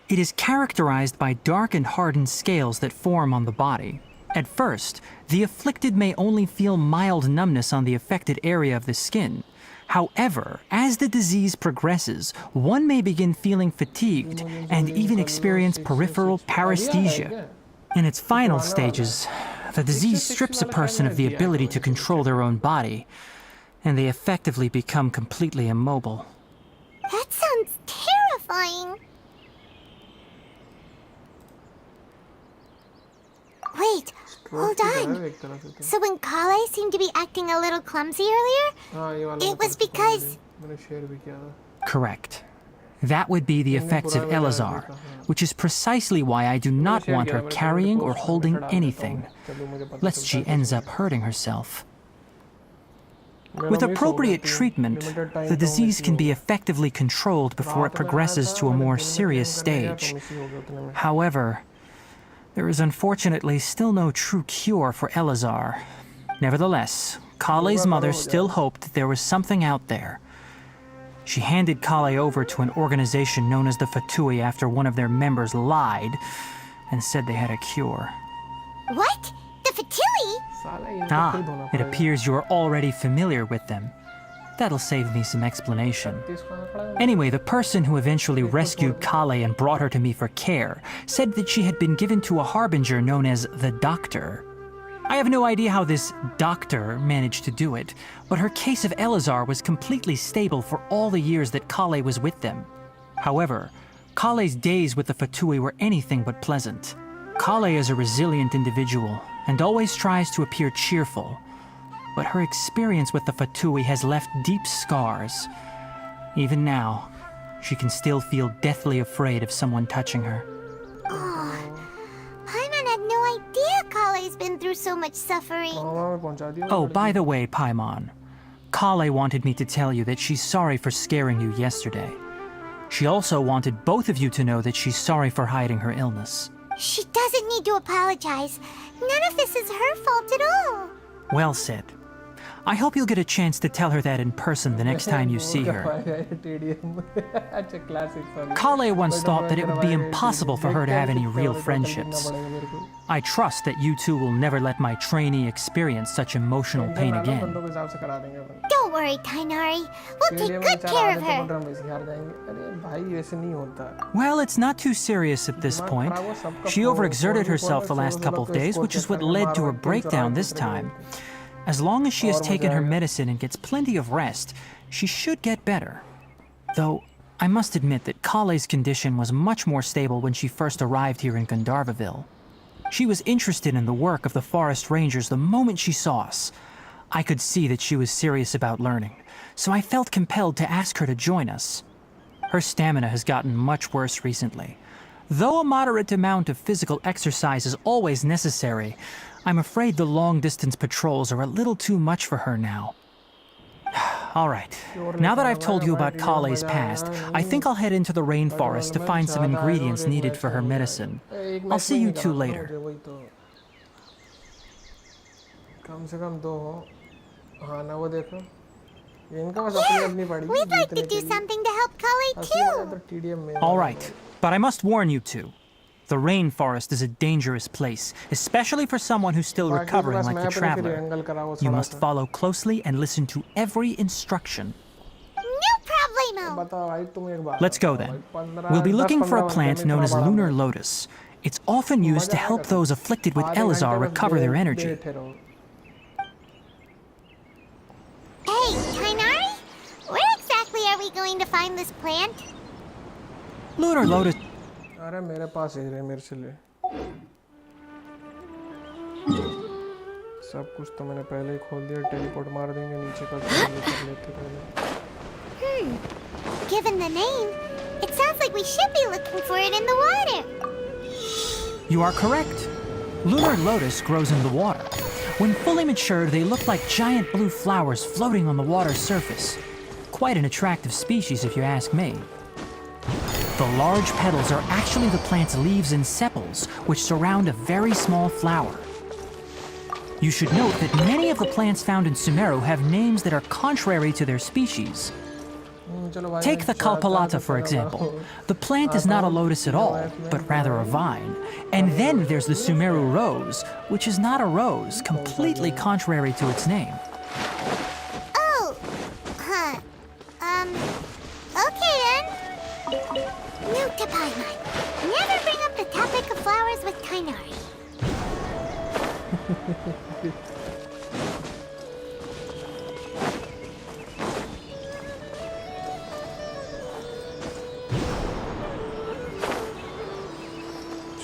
It is characterized by dark and hardened scales that form on the body. At first, the afflicted may only feel mild numbness on the affected area of the skin. However, as the disease progresses, one may begin feeling fatigued and even experience peripheral paresthesia. In its final stages, the disease strips a person of the ability to control their own body, and they effectively become completely immobile. That sounds terrifying. Wait, hold on. So when Kale seemed to be acting a little clumsy earlier, हाँ ये वाला it was because... मैंने share भी किया था Correct. That would be the effects of Elazar, which is precisely why I do not want her carrying or holding anything, lest she ends up hurting herself. With appropriate treatment, the disease can be effectively controlled before it progresses to a more serious stage. However, there is unfortunately still no true cure for Elazar. Nevertheless, Kale's mother still hoped that there was something out there. She handed Kale over to an organization known as the Fatui after one of their members lied and said they had a cure. What? The Fatui? Ah, it appears you are already familiar with them. That'll save me some explanation. Anyway, the person who eventually rescued Kale and brought her to me for care said that she had been given to a harbinger known as the Doctor. I have no idea how this doctor managed to do it, but her case of Elazar was completely stable for all the years that Kale was with them. However, Kale's days with the Fatui were anything but pleasant. Kale is a resilient individual and always tries to appear cheerful, but her experience with the Fatui has left deep scars. Even now, she can still feel deathly afraid of someone touching her. Paimon had no idea Kale's been through so much suffering. Oh, by the way, Paimon, Kale wanted me to tell you that she's sorry for scaring you yesterday. She also wanted both of you to know that she's sorry for hiding her illness. She doesn't need to apologize. None of this is her fault at all. Well said. I hope you'll get a chance to tell her that in person the next time you see her. Kale once thought that it would be impossible for her to have any real friendships. I trust that you two will never let my trainee experience such emotional pain again. Don't worry, Tainari. We'll take good care of her. Well, it's not too serious at this point. She overexerted herself the last couple of days, which is what led to her breakdown this time. As long as she has taken her medicine and gets plenty of rest, she should get better. Though, I must admit that Kale's condition was much more stable when she first arrived here in Gandharvaville. She was interested in the work of the forest rangers the moment she saw us. I could see that she was serious about learning, so I felt compelled to ask her to join us. Her stamina has gotten much worse recently. Though a moderate amount of physical exercise is always necessary, I'm afraid the long-distance patrols are a little too much for her now. All right, now that I've told you about Kale's past, I think I'll head into the rainforest to find some ingredients needed for her medicine. I'll see you two later. We'd like to do something to help Kale too. All right, but I must warn you two. The rainforest is a dangerous place, especially for someone who's still recovering like the traveler. You must follow closely and listen to every instruction. No problemo. Let's go then. We'll be looking for a plant known as lunar lotus. It's often used to help those afflicted with Elazar recover their energy. Hey, Tainari? Where exactly are we going to find this plant? Lunar lotus... अरे मेरे पास ही रहे मेरे से ले सब कुछ तो मैंने पहले ही खोल दिया टेलीपोर्ट मार देंगे नीचे का कर लेते पहले Given the name, it sounds like we should be looking for it in the water. You are correct. Lunar lotus grows in the water. When fully matured, they look like giant blue flowers floating on the water's surface. Quite an attractive species if you ask me. The large petals are actually the plant's leaves and sepals, which surround a very small flower. You should note that many of the plants found in Sumeru have names that are contrary to their species. Take the Kalpalata, for example. The plant is not a lotus at all, but rather a vine. And then there's the Sumeru rose, which is not a rose, completely contrary to its name. Oh, huh. Okay then. Note to Paimon. Never bring up the topic of flowers with Tainari.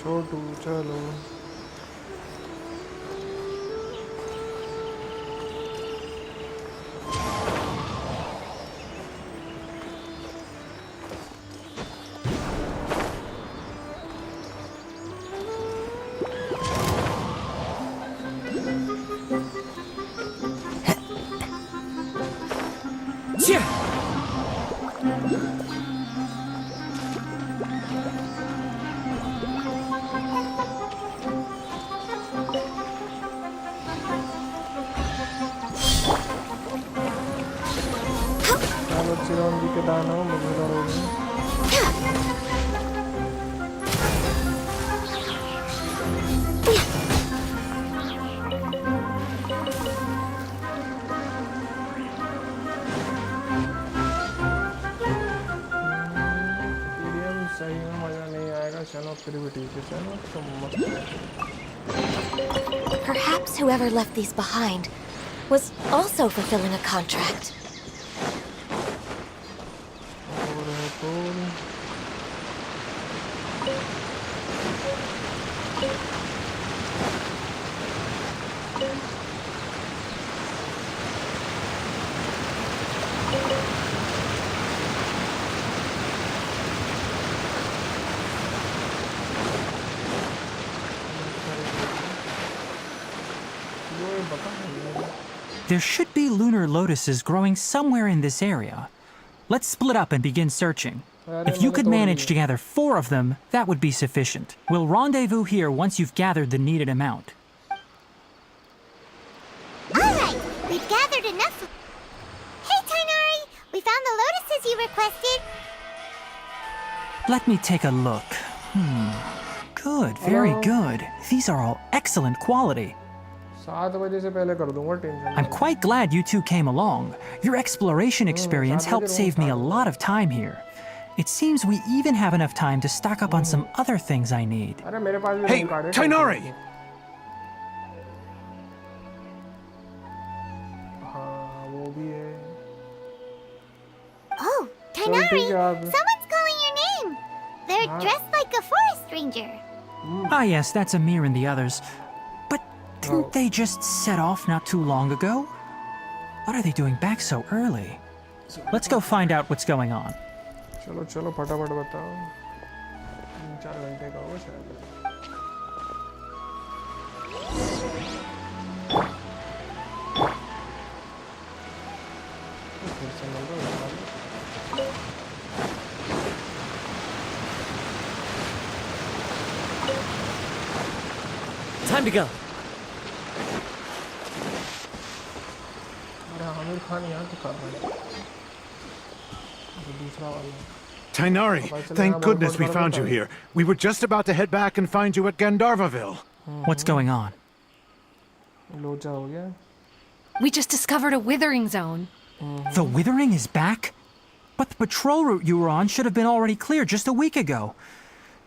छोटू चलो Nature! चलो चिरौंजी के दानों मुझे करोगे सही में मजा नहीं आएगा चलो फिर भी ठीक है चलो तुम मत Perhaps whoever left these behind was also fulfilling a contract. There should be lunar lotuses growing somewhere in this area. Let's split up and begin searching. If you could manage to gather 4 of them, that would be sufficient. We'll rendezvous here once you've gathered the needed amount. Alright, we've gathered enough. Hey, Tainari! We found the lotuses you requested. Let me take a look. Good, very good. These are all excellent quality. 7 बजे से पहले कर दूंगा tension I'm quite glad you two came along. Your exploration experience helped save me a lot of time here. It seems we even have enough time to stock up on some other things I need. अरे मेरे पास भी Hey, room card है Tainari! हाँ वो भी है Oh, Tainari! ठीक है आप Someone's calling your name. They're dressed like a forest ranger. Ah yes, that's Amir and the others. But didn't they just set off not too long ago? What are they doing back so early? Let's go find out what's going on. चलो चलो फटाफट बताओ 3-4 घंटे का होगा शायद फिर से मिल रहा है Time to go. अरे आमिर खान यहाँ तो कर रहा है जो दूसरा वाला Tainari, thank goodness we found you here. We were just about to head back and find you at Gandharvaville. What's going on? लोचा हो गया We just discovered a withering zone. The withering is back? But the patrol route you were on should have been already clear just a week ago.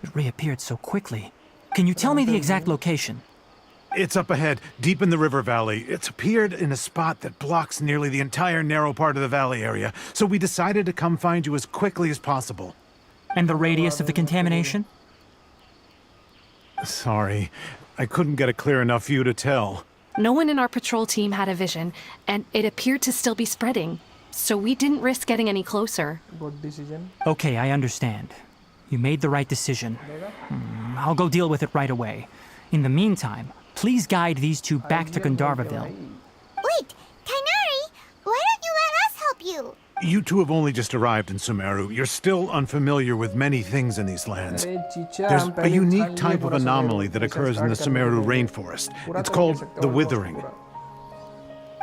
It reappeared so quickly. Can you tell me the exact location? It's up ahead, deep in the river valley. It's appeared in a spot that blocks nearly the entire narrow part of the valley area, so we decided to come find you as quickly as possible. And the radius of the contamination? Sorry, I couldn't get a clear enough view to tell. No one in our patrol team had a vision, and it appeared to still be spreading. So we didn't risk getting any closer. Good decision Okay, I understand. You made the right decision. I'll go deal with it right away. In the meantime, please guide these two back to Gandharvaville. Wait, Tainari! Why don't you let us help you? You two have only just arrived in Sumeru. You're still unfamiliar with many things in these lands. अरे चीचा There's हम a पहले unique इंसान type लिए of पूरा anomaly Sumeru that पीछे occurs in the start करने Sumeru के लिए। rainforest. पूरा It's तो called नहीं सकते, the almost withering. पूरा।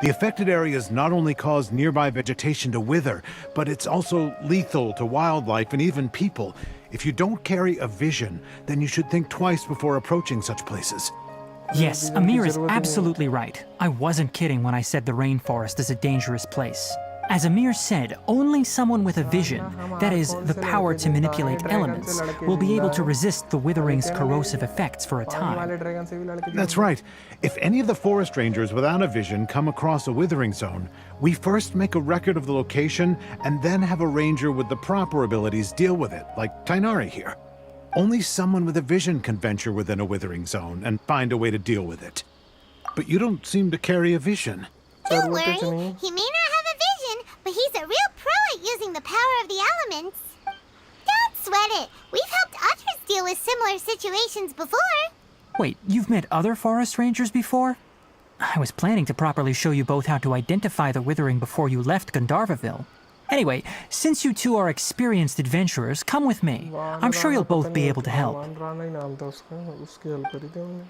The affected areas not only cause nearby vegetation to wither, but it's also lethal to wildlife and even people. If you don't carry a vision, then you should think twice before approaching such places. Yes, Amir is absolutely right. I wasn't kidding when I said the rainforest is a dangerous place. As Amir said, only someone with a vision, that is, the power to manipulate elements, will be able to resist the withering's corrosive effects for a पानी time. वाले dragon से भी लड़के That's right. If any of the forest rangers without a vision come across a withering zone, we first make a record of the location and then have a ranger with the proper abilities deal with it, like Tainari here. Only someone with a vision can venture within a withering zone and find a way to deal with it. But you don't seem to carry a vision. Don't जरूरत कुछ worry, नहीं he may not have a vision, but he's a real pro at using the power of the elements. Don't sweat it. We've helped others deal with similar situations before. Wait, you've met other forest rangers before? I was planning to properly show you both how to identify the withering before you left Gandharvaville. Anyway, since you two are experienced adventurers, come with me. I'm sure you'll both be able to help. वान राणा ही नाम था उसका, उसकी help करी थी हमने.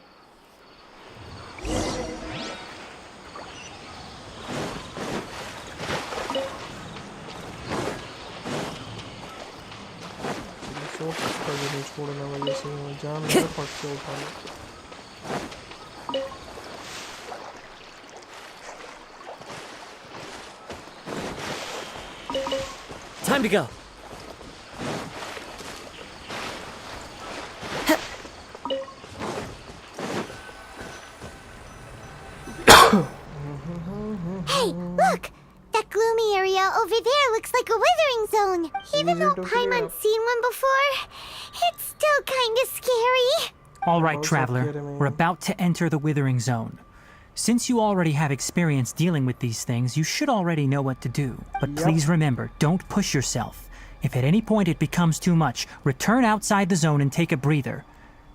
शौक का भी नहीं छोड़ना वाले से जान में फट से उठा लो. Time to go. Hey, look! That gloomy area over there looks like a withering zone. Even though Paimon's seen one before, it's still kinda scary. All right, traveler. We're about to enter the withering zone. Since you already have experience dealing with these things, you should already know what to do. But please remember, don't push yourself. If at any point it becomes too much, return outside the zone and take a breather.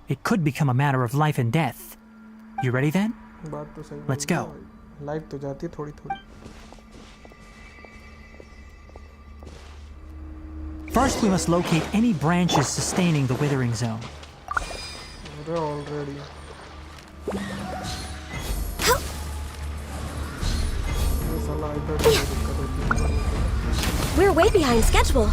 It could become a matter of life and death. You ready then? बात तो सही. Let's go. Life तो जाती है थोड़ी थोड़ी. First, we must locate any branches sustaining the withering zone. अरे already. ये साला iPad में दिक्कत होती है. We're way behind schedule.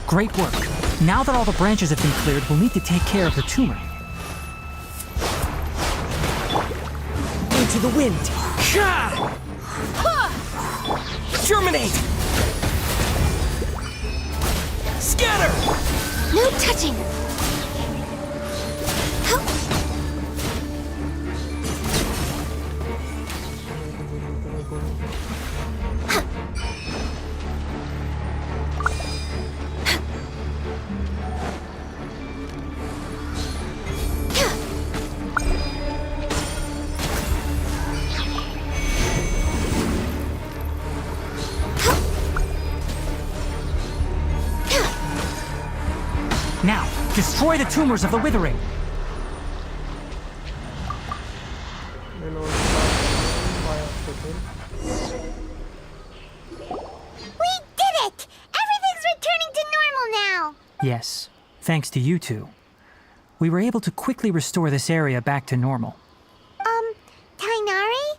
Great work. Now that all the branches have been cleared, we'll need to take care of the tumor. Into the wind. Germinate. Scatter. No touching. Now, destroy the tumors of the withering. We did it! Everything's returning to normal now! Yes, thanks to you two. We were able to quickly restore this area back to normal. Tainari?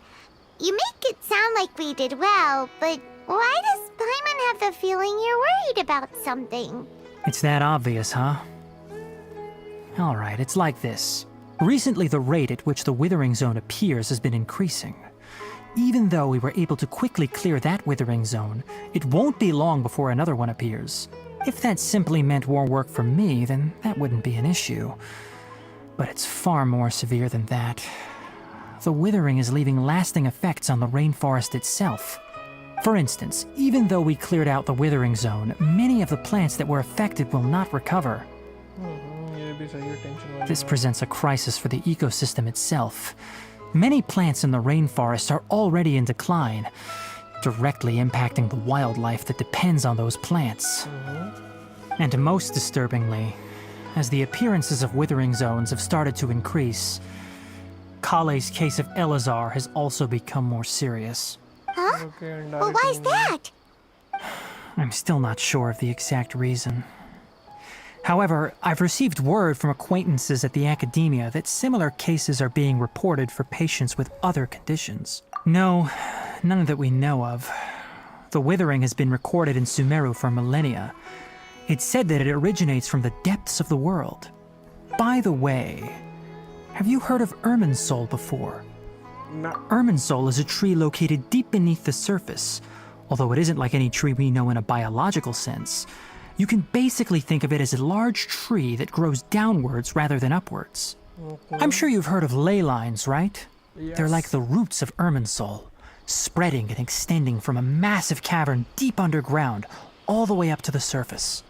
You make it sound like we did well, but why does Paimon have the feeling you're worried about something? It's that obvious, huh? Alright, it's like this. Recently, the rate at which the withering zone appears has been increasing. Even though we were able to quickly clear that withering zone, it won't be long before another one appears. If that simply meant more work for me, then that wouldn't be an issue. But it's far more severe than that. The withering is leaving lasting effects on the rainforest itself. For instance, even though we cleared out the withering zone, many of the plants that were affected will not recover. This presents a crisis for the ecosystem itself. Many plants in the rainforest are already in decline, directly impacting the wildlife that depends on those plants. And most disturbingly, as the appearances of withering zones have started to increase, Kale's case of Elazar has also become more serious. Huh? Well, why's that? I'm still not sure of the exact reason. However, I've received word from acquaintances at the academia that similar cases are being reported for patients with other conditions. No, none that we know of. The withering has been recorded in Sumeru for millennia. It's said that it originates from the depths of the world. By the way, have you heard of Irminsul before? No. Irminsul is a tree located deep beneath the surface. Although it isn't like any tree we know in a biological sense, you can basically think of it as a large tree that grows downwards rather than upwards. I'm sure you've heard of ley lines, right? Yes. They're like the roots of Irminsul, spreading and extending from a massive cavern deep underground all the way up to the surface.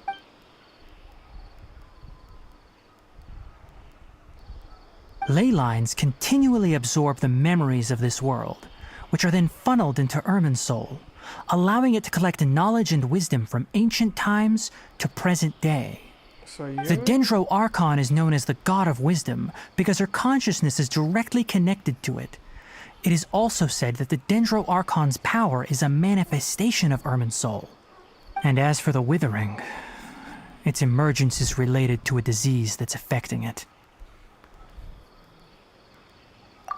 Ley lines continually absorb the memories of this world, which are then funneled into Irminsul, allowing it to collect knowledge and wisdom from ancient times to present day. सही है The Dendro Archon is known as the God of Wisdom because her consciousness is directly connected to it. It is also said that the Dendro Archon's power is a manifestation of Irmin's soul. And as for the Withering, its emergence is related to a disease that's affecting it.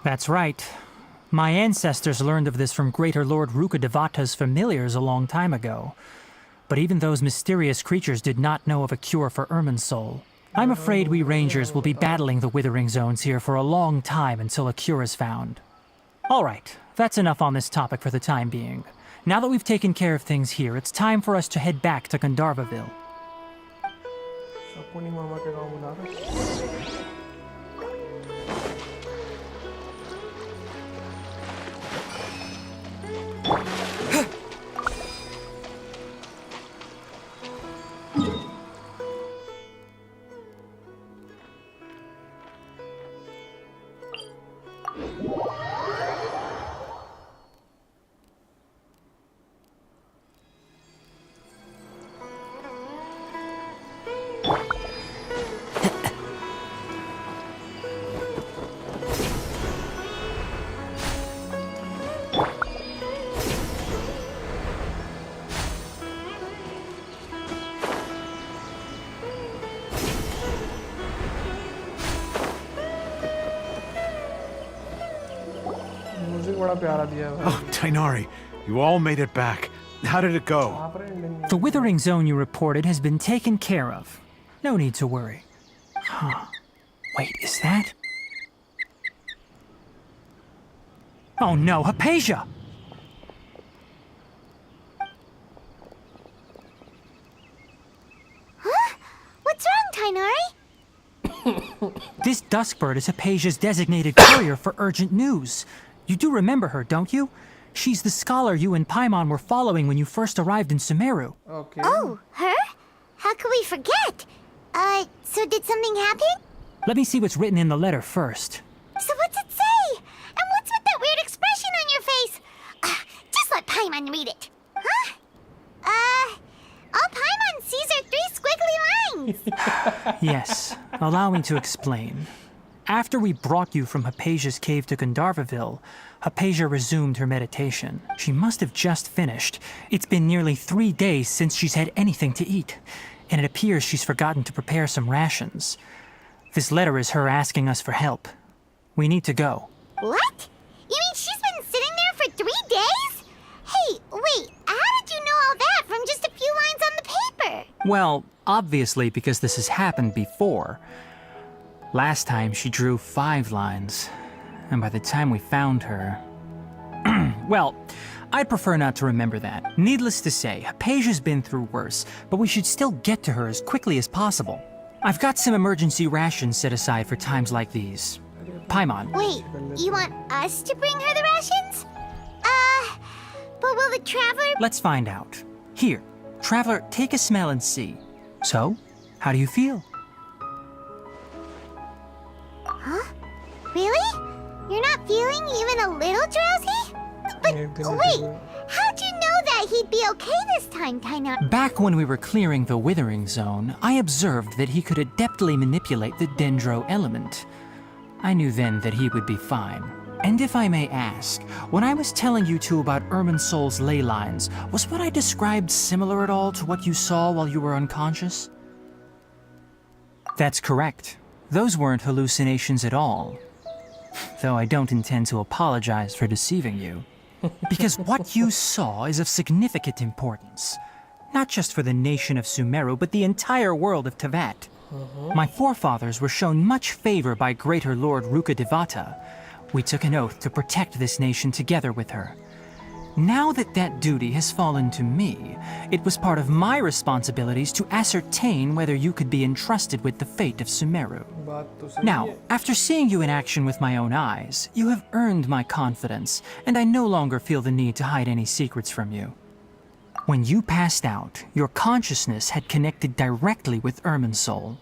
That's right. My ancestors learned of this from Greater Lord Rukkhadevata's familiars a long time ago. But even those mysterious creatures did not know of a cure for Irmin's soul. I'm afraid we Rangers will be battling the Withering Zones here for a long time until a cure is found. Alright, that's enough on this topic for the time being. Now that we've taken care of things here, it's time for us to head back to Gandharvaville. सबको नहीं मामा के गाँव बुला रहे music बड़ा प्यारा दिया है Oh, Tainari, you all made it back. How did it go? वहाँ पर ending The Withering Zone you reported has been taken care of. No need to worry. Huh. Wait, is that? Oh no, Hypatia! Huh? What's wrong, Tainari? This Duskbird is Hypatia's designated courier for urgent news. You do remember her, don't you? She's the scholar you and Paimon were following when you first arrived in Sumeru. Okay. Oh, her? How could we forget? So did something happen? Let me see what's written in the letter first. So what's it say? And what's with that weird expression on your face? Just let Paimon read it. Huh? All Paimon sees are 3 squiggly lines. Yes, allow me to explain. After we brought you from Hypatia's cave to Gandharvaville, Hypatia resumed her meditation. She must have just finished. It's been nearly 3 days since she's had anything to eat, and it appears she's forgotten to prepare some rations. This letter is her asking us for help. We need to go. What? You mean she's been sitting there for 3 days? Hey, wait, how did you know all that from just a few lines on the paper? Well, obviously because this has happened before. Last time she drew 5 lines, and by the time we found her... Well, I'd prefer not to remember that. Needless to say, Hypatia's been through worse, but we should still get to her as quickly as possible. I've got some emergency rations set aside for times like these. Paimon. Wait, you want us to bring her the rations? But will the Traveler... Let's find out. Here, Traveler, take a smell and see. So, how do you feel? Huh? Really? You're not feeling even a little drowsy? But wait, how'd you know that he'd be okay this time, Tainari? Back when we were clearing the Withering Zone, I observed that he could adeptly manipulate the Dendro element. I knew then that he would be fine. And if I may ask, when I was telling you two about Irmin's soul's ley lines, was what I described similar at all to what you saw while you were unconscious? That's correct. Those weren't hallucinations at all. Though I don't intend to apologize for deceiving you. Because what you saw is of significant importance. Not just for the nation of Sumeru, but the entire world of Tevat. My forefathers were shown much favor by Greater Lord Rukkhadevata. We took an oath to protect this nation together with her. Now that that duty has fallen to me, it was part of my responsibilities to ascertain whether you could be entrusted with the fate of Sumeru. बात तो सही Now, है. after seeing you in action with my own eyes, you have earned my confidence, and I no longer feel the need to hide any secrets from you. When you passed out, your consciousness had connected directly with Irmin's soul.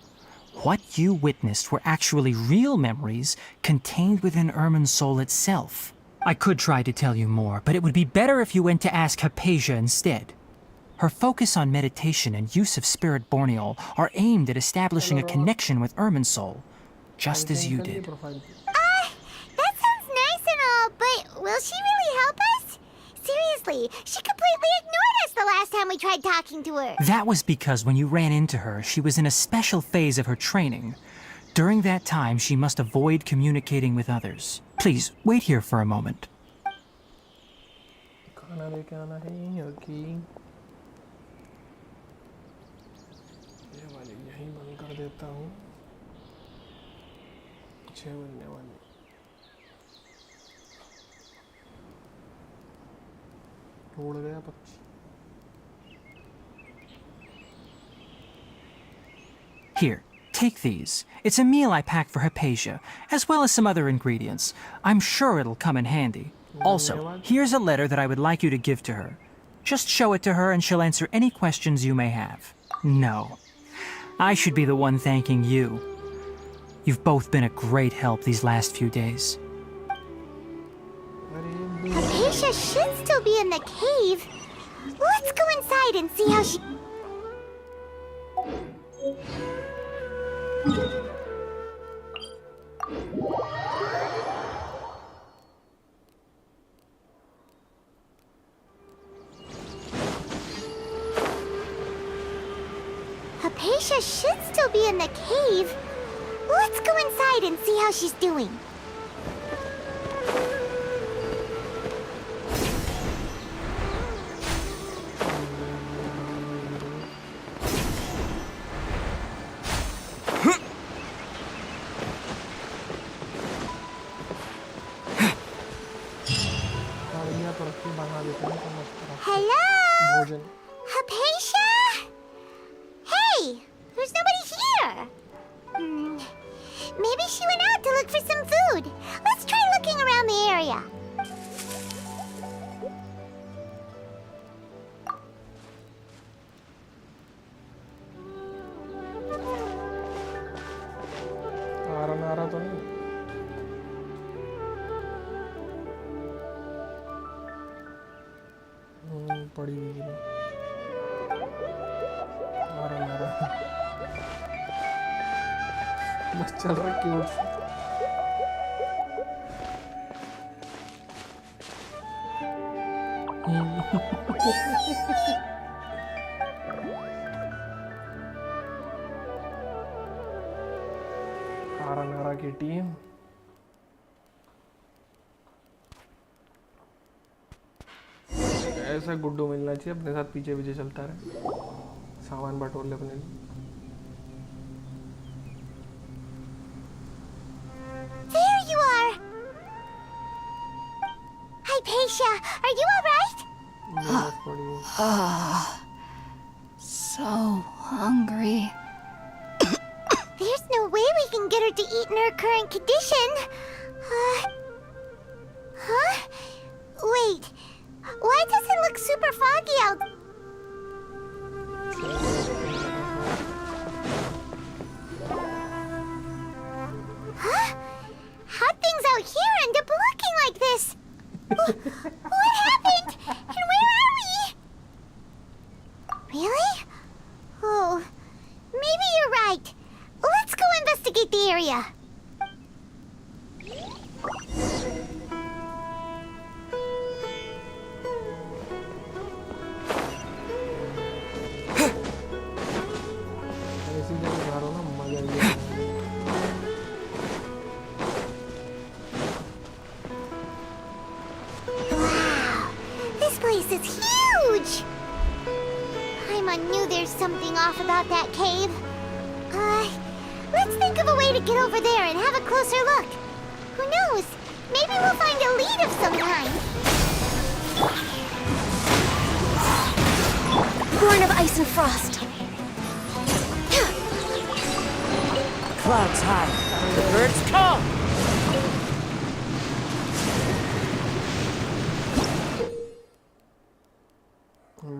What you witnessed were actually real memories contained within Irmin's soul itself. I could try to tell you more, but it would be better if you went to ask Hypatia instead. Her focus on meditation and use of Spirit Borneol are aimed at establishing a connection with Irminsul, just as you did. That sounds nice and all, but will she really help us? Seriously, she completely ignored us the last time we tried talking to her. That was because when you ran into her, she was in a special phase of her training. During that time, she must avoid communicating with others. Please, wait here for a moment. खाना लेके आना है okay ये वाली यहीं बंद कर देता हूँ 6 बजने वाली उड़ गया पक्षी Here, take these. It's a meal I packed for Hypatia, as well as some other ingredients. I'm sure it'll come in handy. Also, here's a letter that I would like you to give to her. Just show it to her and she'll answer any questions you may have. No. I should be the one thanking you. You've both been a great help these last few days. Hypatia should still be in the cave. Let's go inside and see how she... Hypatia should still be in the cave. Let's go inside and see how she's doing. Hello? Hypatia? Hey, there's nobody here. Maybe she went out to look for some food. Let's try looking around the area. नारा तो नहीं पड़ी हुई है नारा बस चल रहा क्यूट नारा की टीम ऐसा गुड्डू मिलना चाहिए अपने साथ पीछे पीछे चलता रहे सामान बटोर ले अपने लिए There you are. Hypatia, are you all right? So hungry. There's no way we can get her to eat in her current condition. Huh? Wait. Why does it look super foggy out? Huh? How things out here end up looking like this? What happened? And where are we? Really? Oh, maybe you're right. Let's go investigate the area. This is huge! Paimon knew there's something off about that cave. Let's think of a way to get over there and have a closer look. Who knows? Maybe we'll find a lead of some kind. Born of ice and frost. Clouds high. The birds come.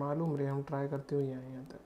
मालूम रे हम try करते हुए आए यहाँ तक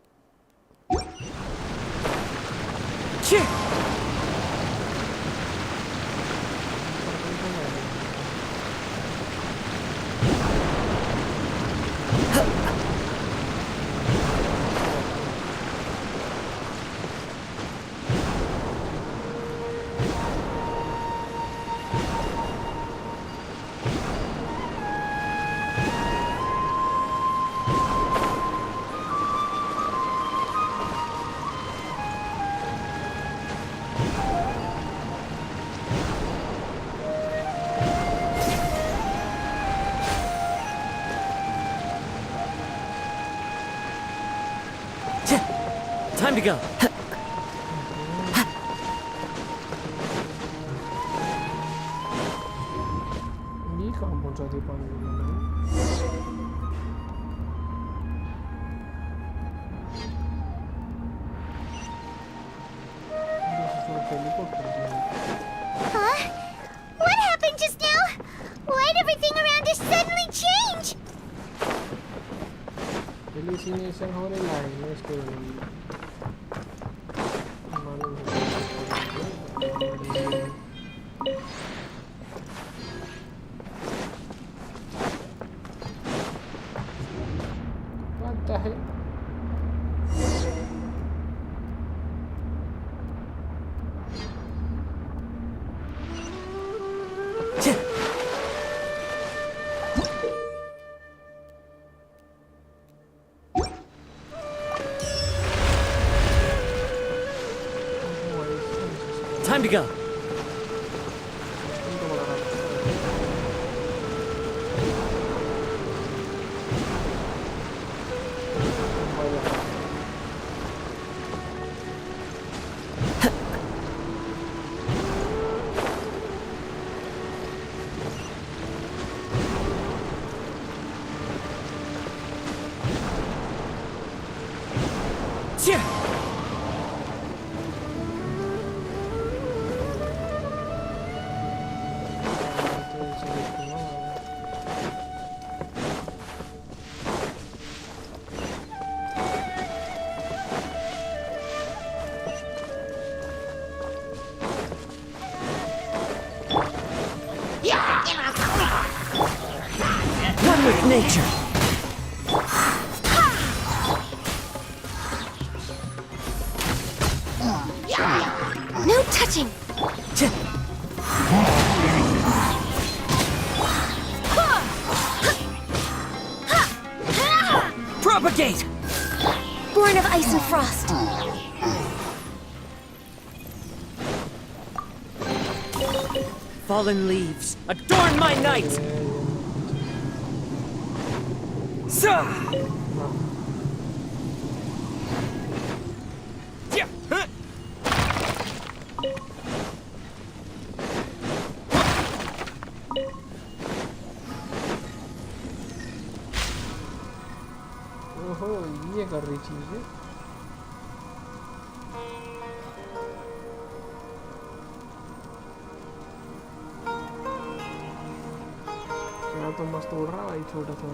Time to go. Ini कहाँ पहुँचा दी पानी में मैंने? Huh? What happened just now? Why'd everything around us suddenly change? Hallucination हो रही है इसके मालूम है what the hell Time to go. One with nature. No touching! Propagate! Born of ice and frost. Fallen leaves, adorn my night! ओहो ये कर रही चीज है क्या तो मस्त उड़ रहा भाई छोटा सा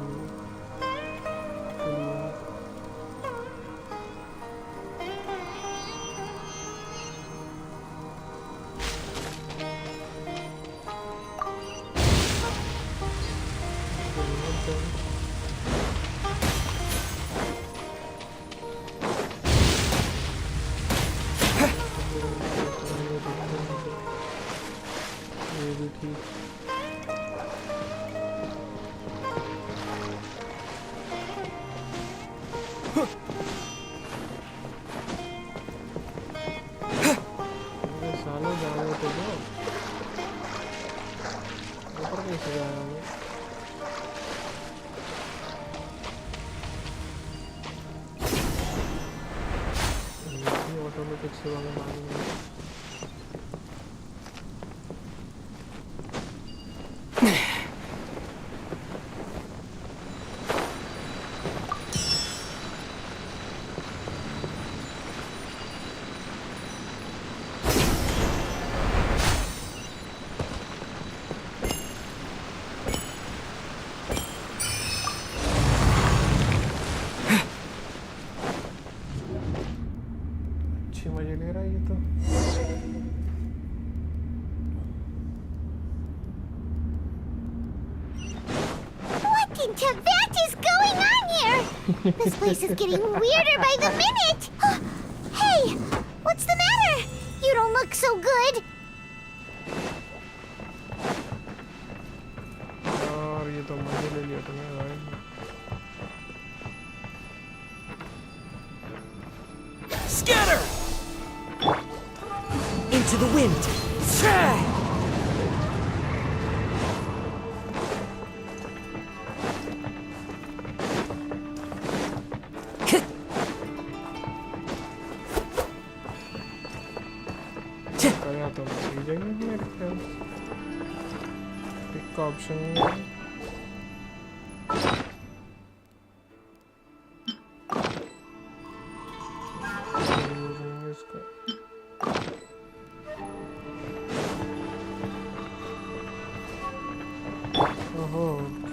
मजे ले रहा है ये तो What in Tibet is going on here? This place is getting weirder by the minute. Hey, what's the matter? You don't look so good. और ये तो मजे ले लिया तुमने भाई Scatter! Into the wind! Option नहीं है। इसका ओहो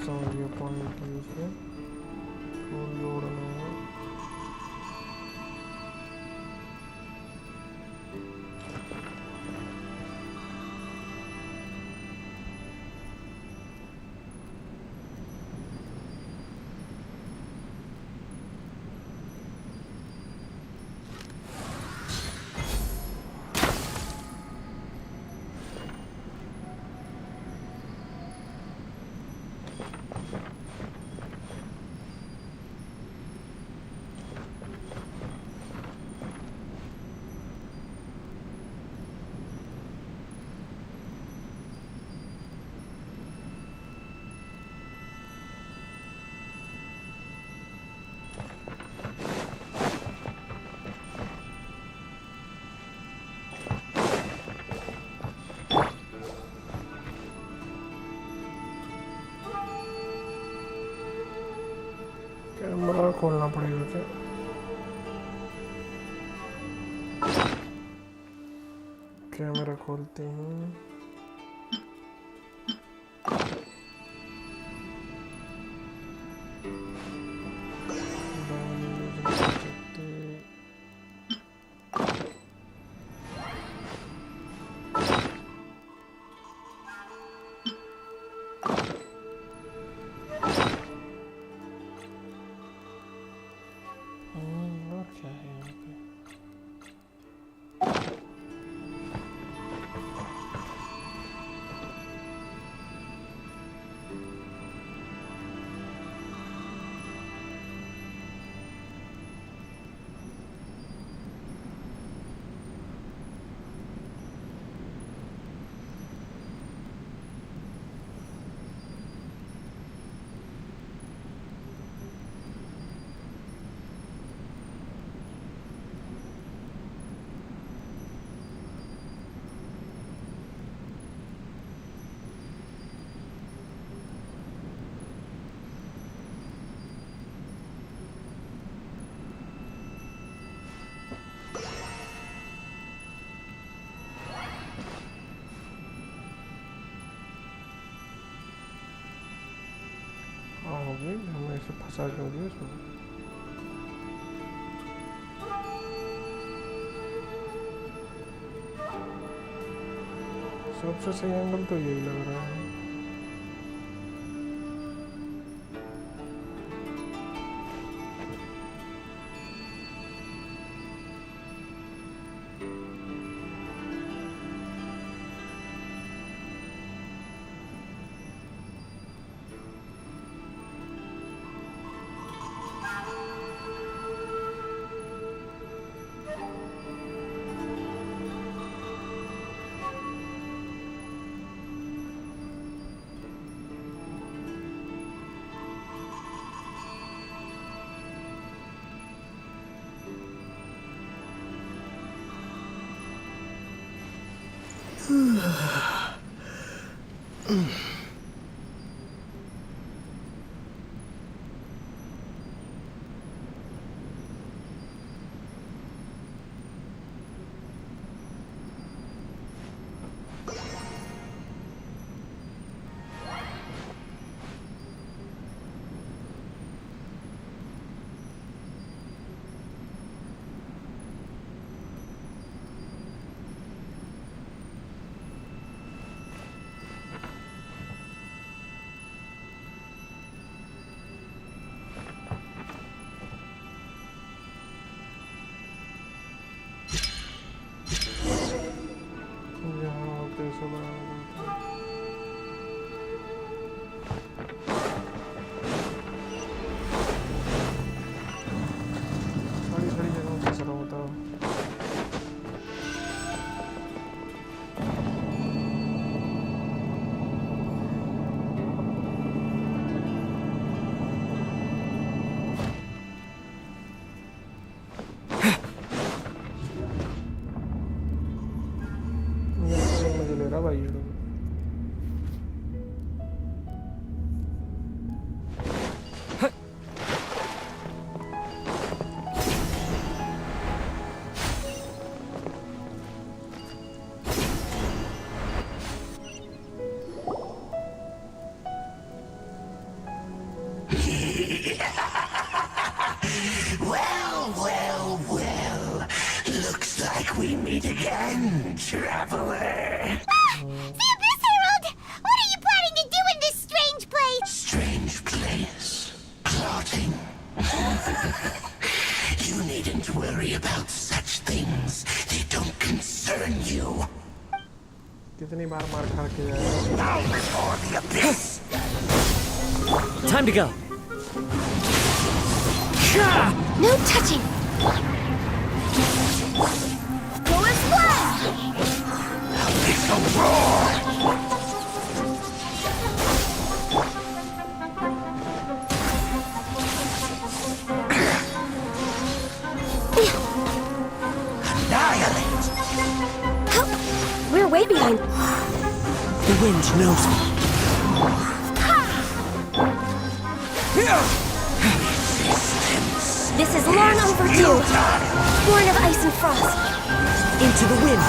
समझ गया पॉइंट यूज में लोड नहीं है। कैमरा खोलना पड़ेगा क्या? कैमरा खोलते हैं। और क्या है यहाँ पे? हाँ हो गई, हमें इसे फंसा क्यों दिया इसमें? सबसे सही एंगल तो यही लग रहा है। meet again, traveler. The Abyss Herald! What are you planning to do in this strange place? Strange place. Plotting. You needn't worry about such things. They don't concern you. कितनी बार मार खा के जाएगा? Now before the abyss. Time to go. No touching! Go as well! Abyssal roar. Annihilate. We're way behind. The wind knows me. This is long overdue. Born of ice and frost. Into the wind.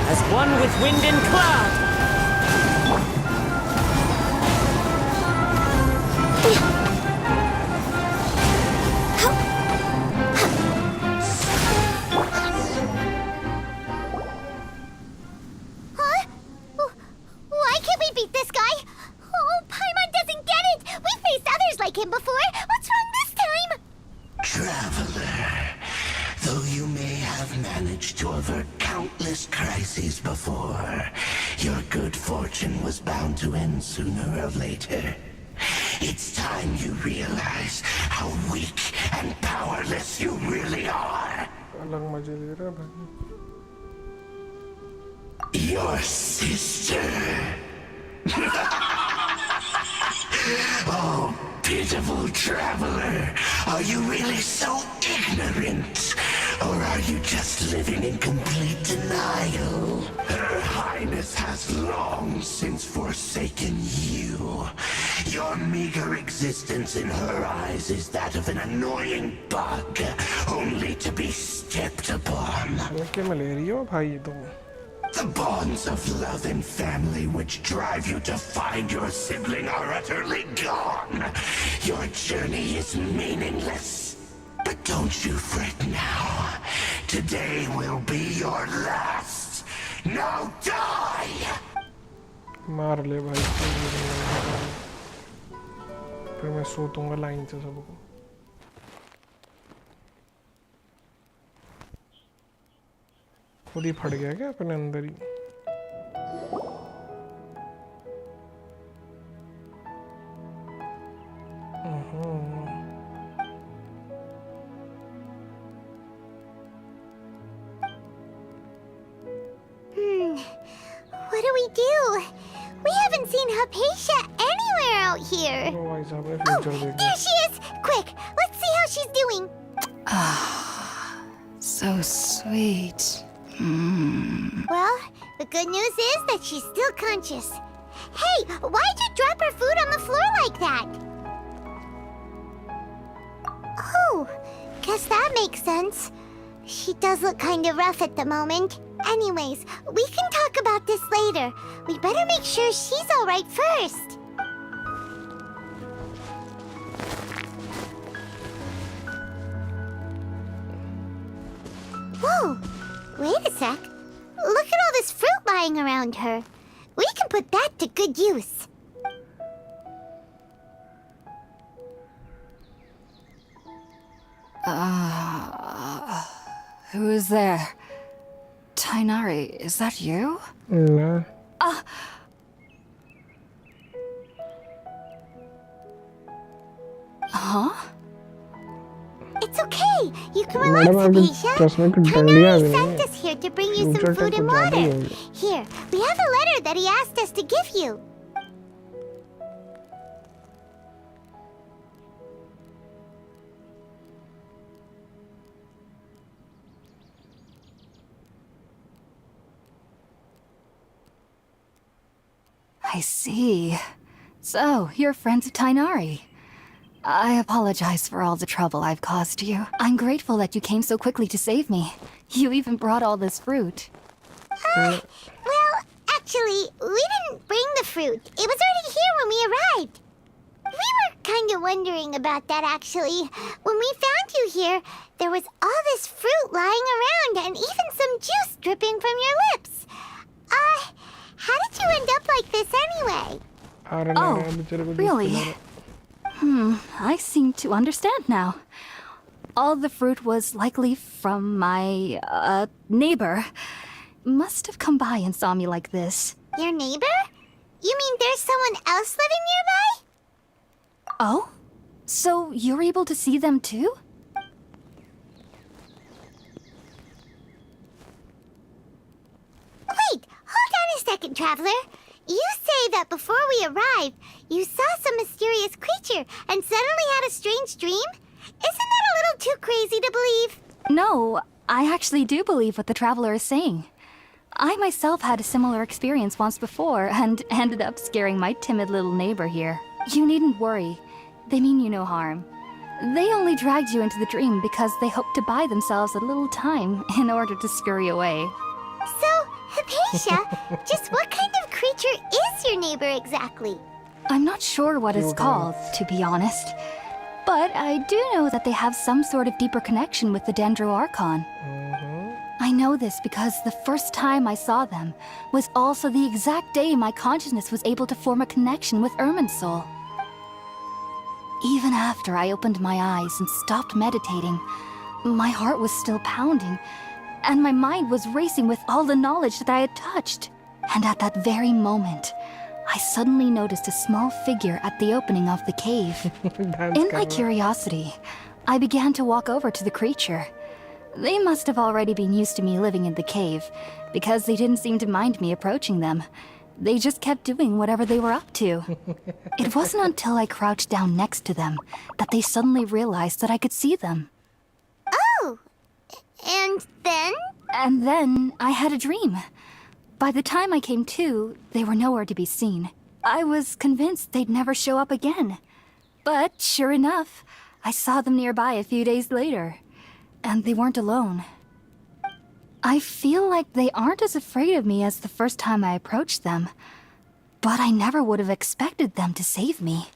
As one with wind and cloud. Huh? Why can't we beat this guy? Oh, Paimon doesn't get it! We faced others like him before! What's wrong this time? Traveler, though you may have managed to avert countless crises before, your good fortune was bound to end sooner or later. It's time you realize how weak and powerless you really are. अलग मजे ले रहा है भाई. Your sister. Oh, pitiful traveler. Are you really so ignorant? Or are you just living in complete denial? Her Highness has long since forsaken you. Your meager existence in her eyes is that of an annoying bug, only to be stepped upon. क्या malaria हो भाई तुम? The bonds of love and family which drive you to find your sibling are utterly gone. Your journey is meaningless. But don't you fret now. Today will be your last. Now die! मार ले भाई. फिर मैं सोतूंगा line से सबको. खुद ही फट गया क्या अपने अंदर ही? What do we do? We haven't seen Hypatia anywhere out here. तो भाई साहब ने Oh, फ्यूचर देख लिया. there she is! Quick, let's see how she's doing. So sweet. Well, the good news is that she's still conscious. Hey, why'd you drop her food on the floor like that? Oh, guess that makes sense. She does look kind of rough at the moment. Anyways, we can talk about this later. We better make sure she's all right first. Whoa, wait a sec. Look at all this fruit lying around her. We can put that to good use. Who is there? Tainari, is that you? ना. Huh? It's okay. You can relax, madam अभी Hypatia. चश्मे की डंडियां Tainari भी नहीं sent है. us here to bring you some Future food tech and तो ज्यादा ही water. होगी. Here, we have a letter that he asked us to give you. I see. So, you're friends of Tainari. I apologize for all the trouble I've caused you. I'm grateful that you came so quickly to save me. You even brought all this fruit. Well, actually, we didn't bring the fruit. It was already here when we arrived. We were kind of wondering about that actually. When we found you here, there was all this fruit lying around and even some juice dripping from your lips. How did you end up like this anyway? Oh, really? I seem to understand now. All the fruit was likely from my, neighbor. Must have come by and saw me like this. Your neighbor? You mean there's someone else living nearby? Oh? So you're able to see them too? Wait, hold on a second, Traveler. You say that before we arrived, you saw some mysterious creature and suddenly had a strange dream? Isn't that a little too crazy to believe? No, I actually do believe what the traveler is saying. I myself had a similar experience once before and ended up scaring my timid little neighbor here. You needn't worry. They mean you no harm. They only dragged you into the dream because they hoped to buy themselves a little time in order to scurry away. So, Hypatia, just what kind of creature is your neighbor exactly? I'm not sure what it's called, to be honest. But I do know that they have some sort of deeper connection with the Archon. I know this because the first time I saw them was also the exact day my consciousness was able to form a connection with Irminsul. Even after I opened my eyes and stopped meditating, my heart was still pounding, and my mind was racing with all the knowledge that I had touched. And at that very moment, I suddenly noticed a small figure at the opening of the cave. In my curiosity, I began to walk over to the creature. They must have already been used to me living in the cave, because they didn't seem to mind me approaching them. They just kept doing whatever they were up to. It wasn't until I crouched down next to them that they suddenly realized that I could see them. Oh, and then? And then I had a dream. By the time I came to, they were nowhere to be seen. I was convinced they'd never show up again. But sure enough, I saw them nearby a few days later. And they weren't alone. I feel like they aren't as afraid of me as the first time I approached them. But I never would have expected them to save me.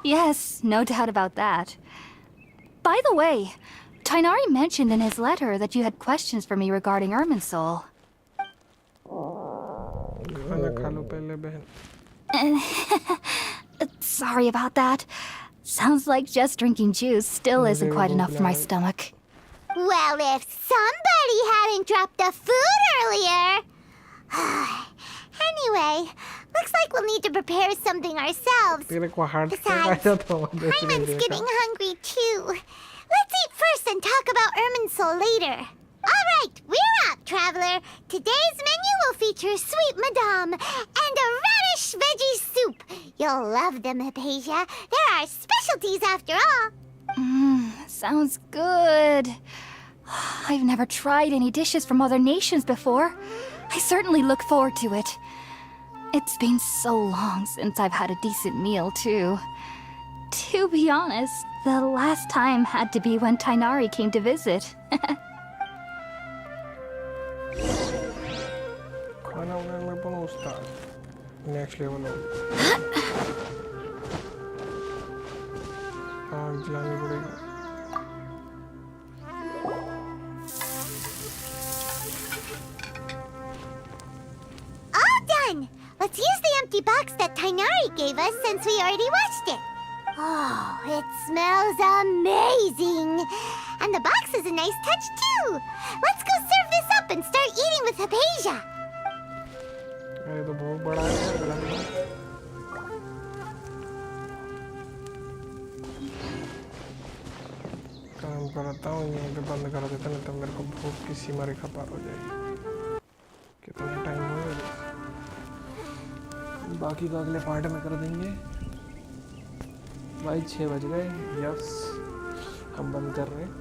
Yes, no doubt about that. By the way, Tighnari mentioned in his letter that you had questions for me regarding Irminsul. Sorry about that. Sounds like just drinking juice still isn't quite enough for my stomach. Well, if somebody hadn't dropped the food earlier... Anyway, looks like we'll need to prepare something ourselves. Besides, Hyman's getting hungry too. Let's eat first and talk about Irminsul later. Alright, we're out, Traveler. Today's menu will feature Sweet Madame and a radish veggie soup. You'll love them, Hypatia. They're our specialties after all. Sounds good. I've never tried any dishes from other nations before. I certainly look forward to it. It's been so long since I've had a decent meal, too. To be honest, the last time had to be when Tighnari came to visit. Next level आग जलानी पड़ेगी. All done! Let's use the empty box that Tighnari gave us since we already watched it. Oh, it smells amazing! And the box is a nice touch too! Let's go serve this up and start eating with Hypatia! ये तो बहुत बड़ा है. काम कराता हूँ यहीं पे बंद करा देता नहीं तो मेरे को भूख की सीमा रेखा पार हो जाएगी. कितना टाइम हो गया? बाकी का अगले पार्ट में कर देंगे. भाई 6 बज गए. यस, हम बंद कर रहे हैं.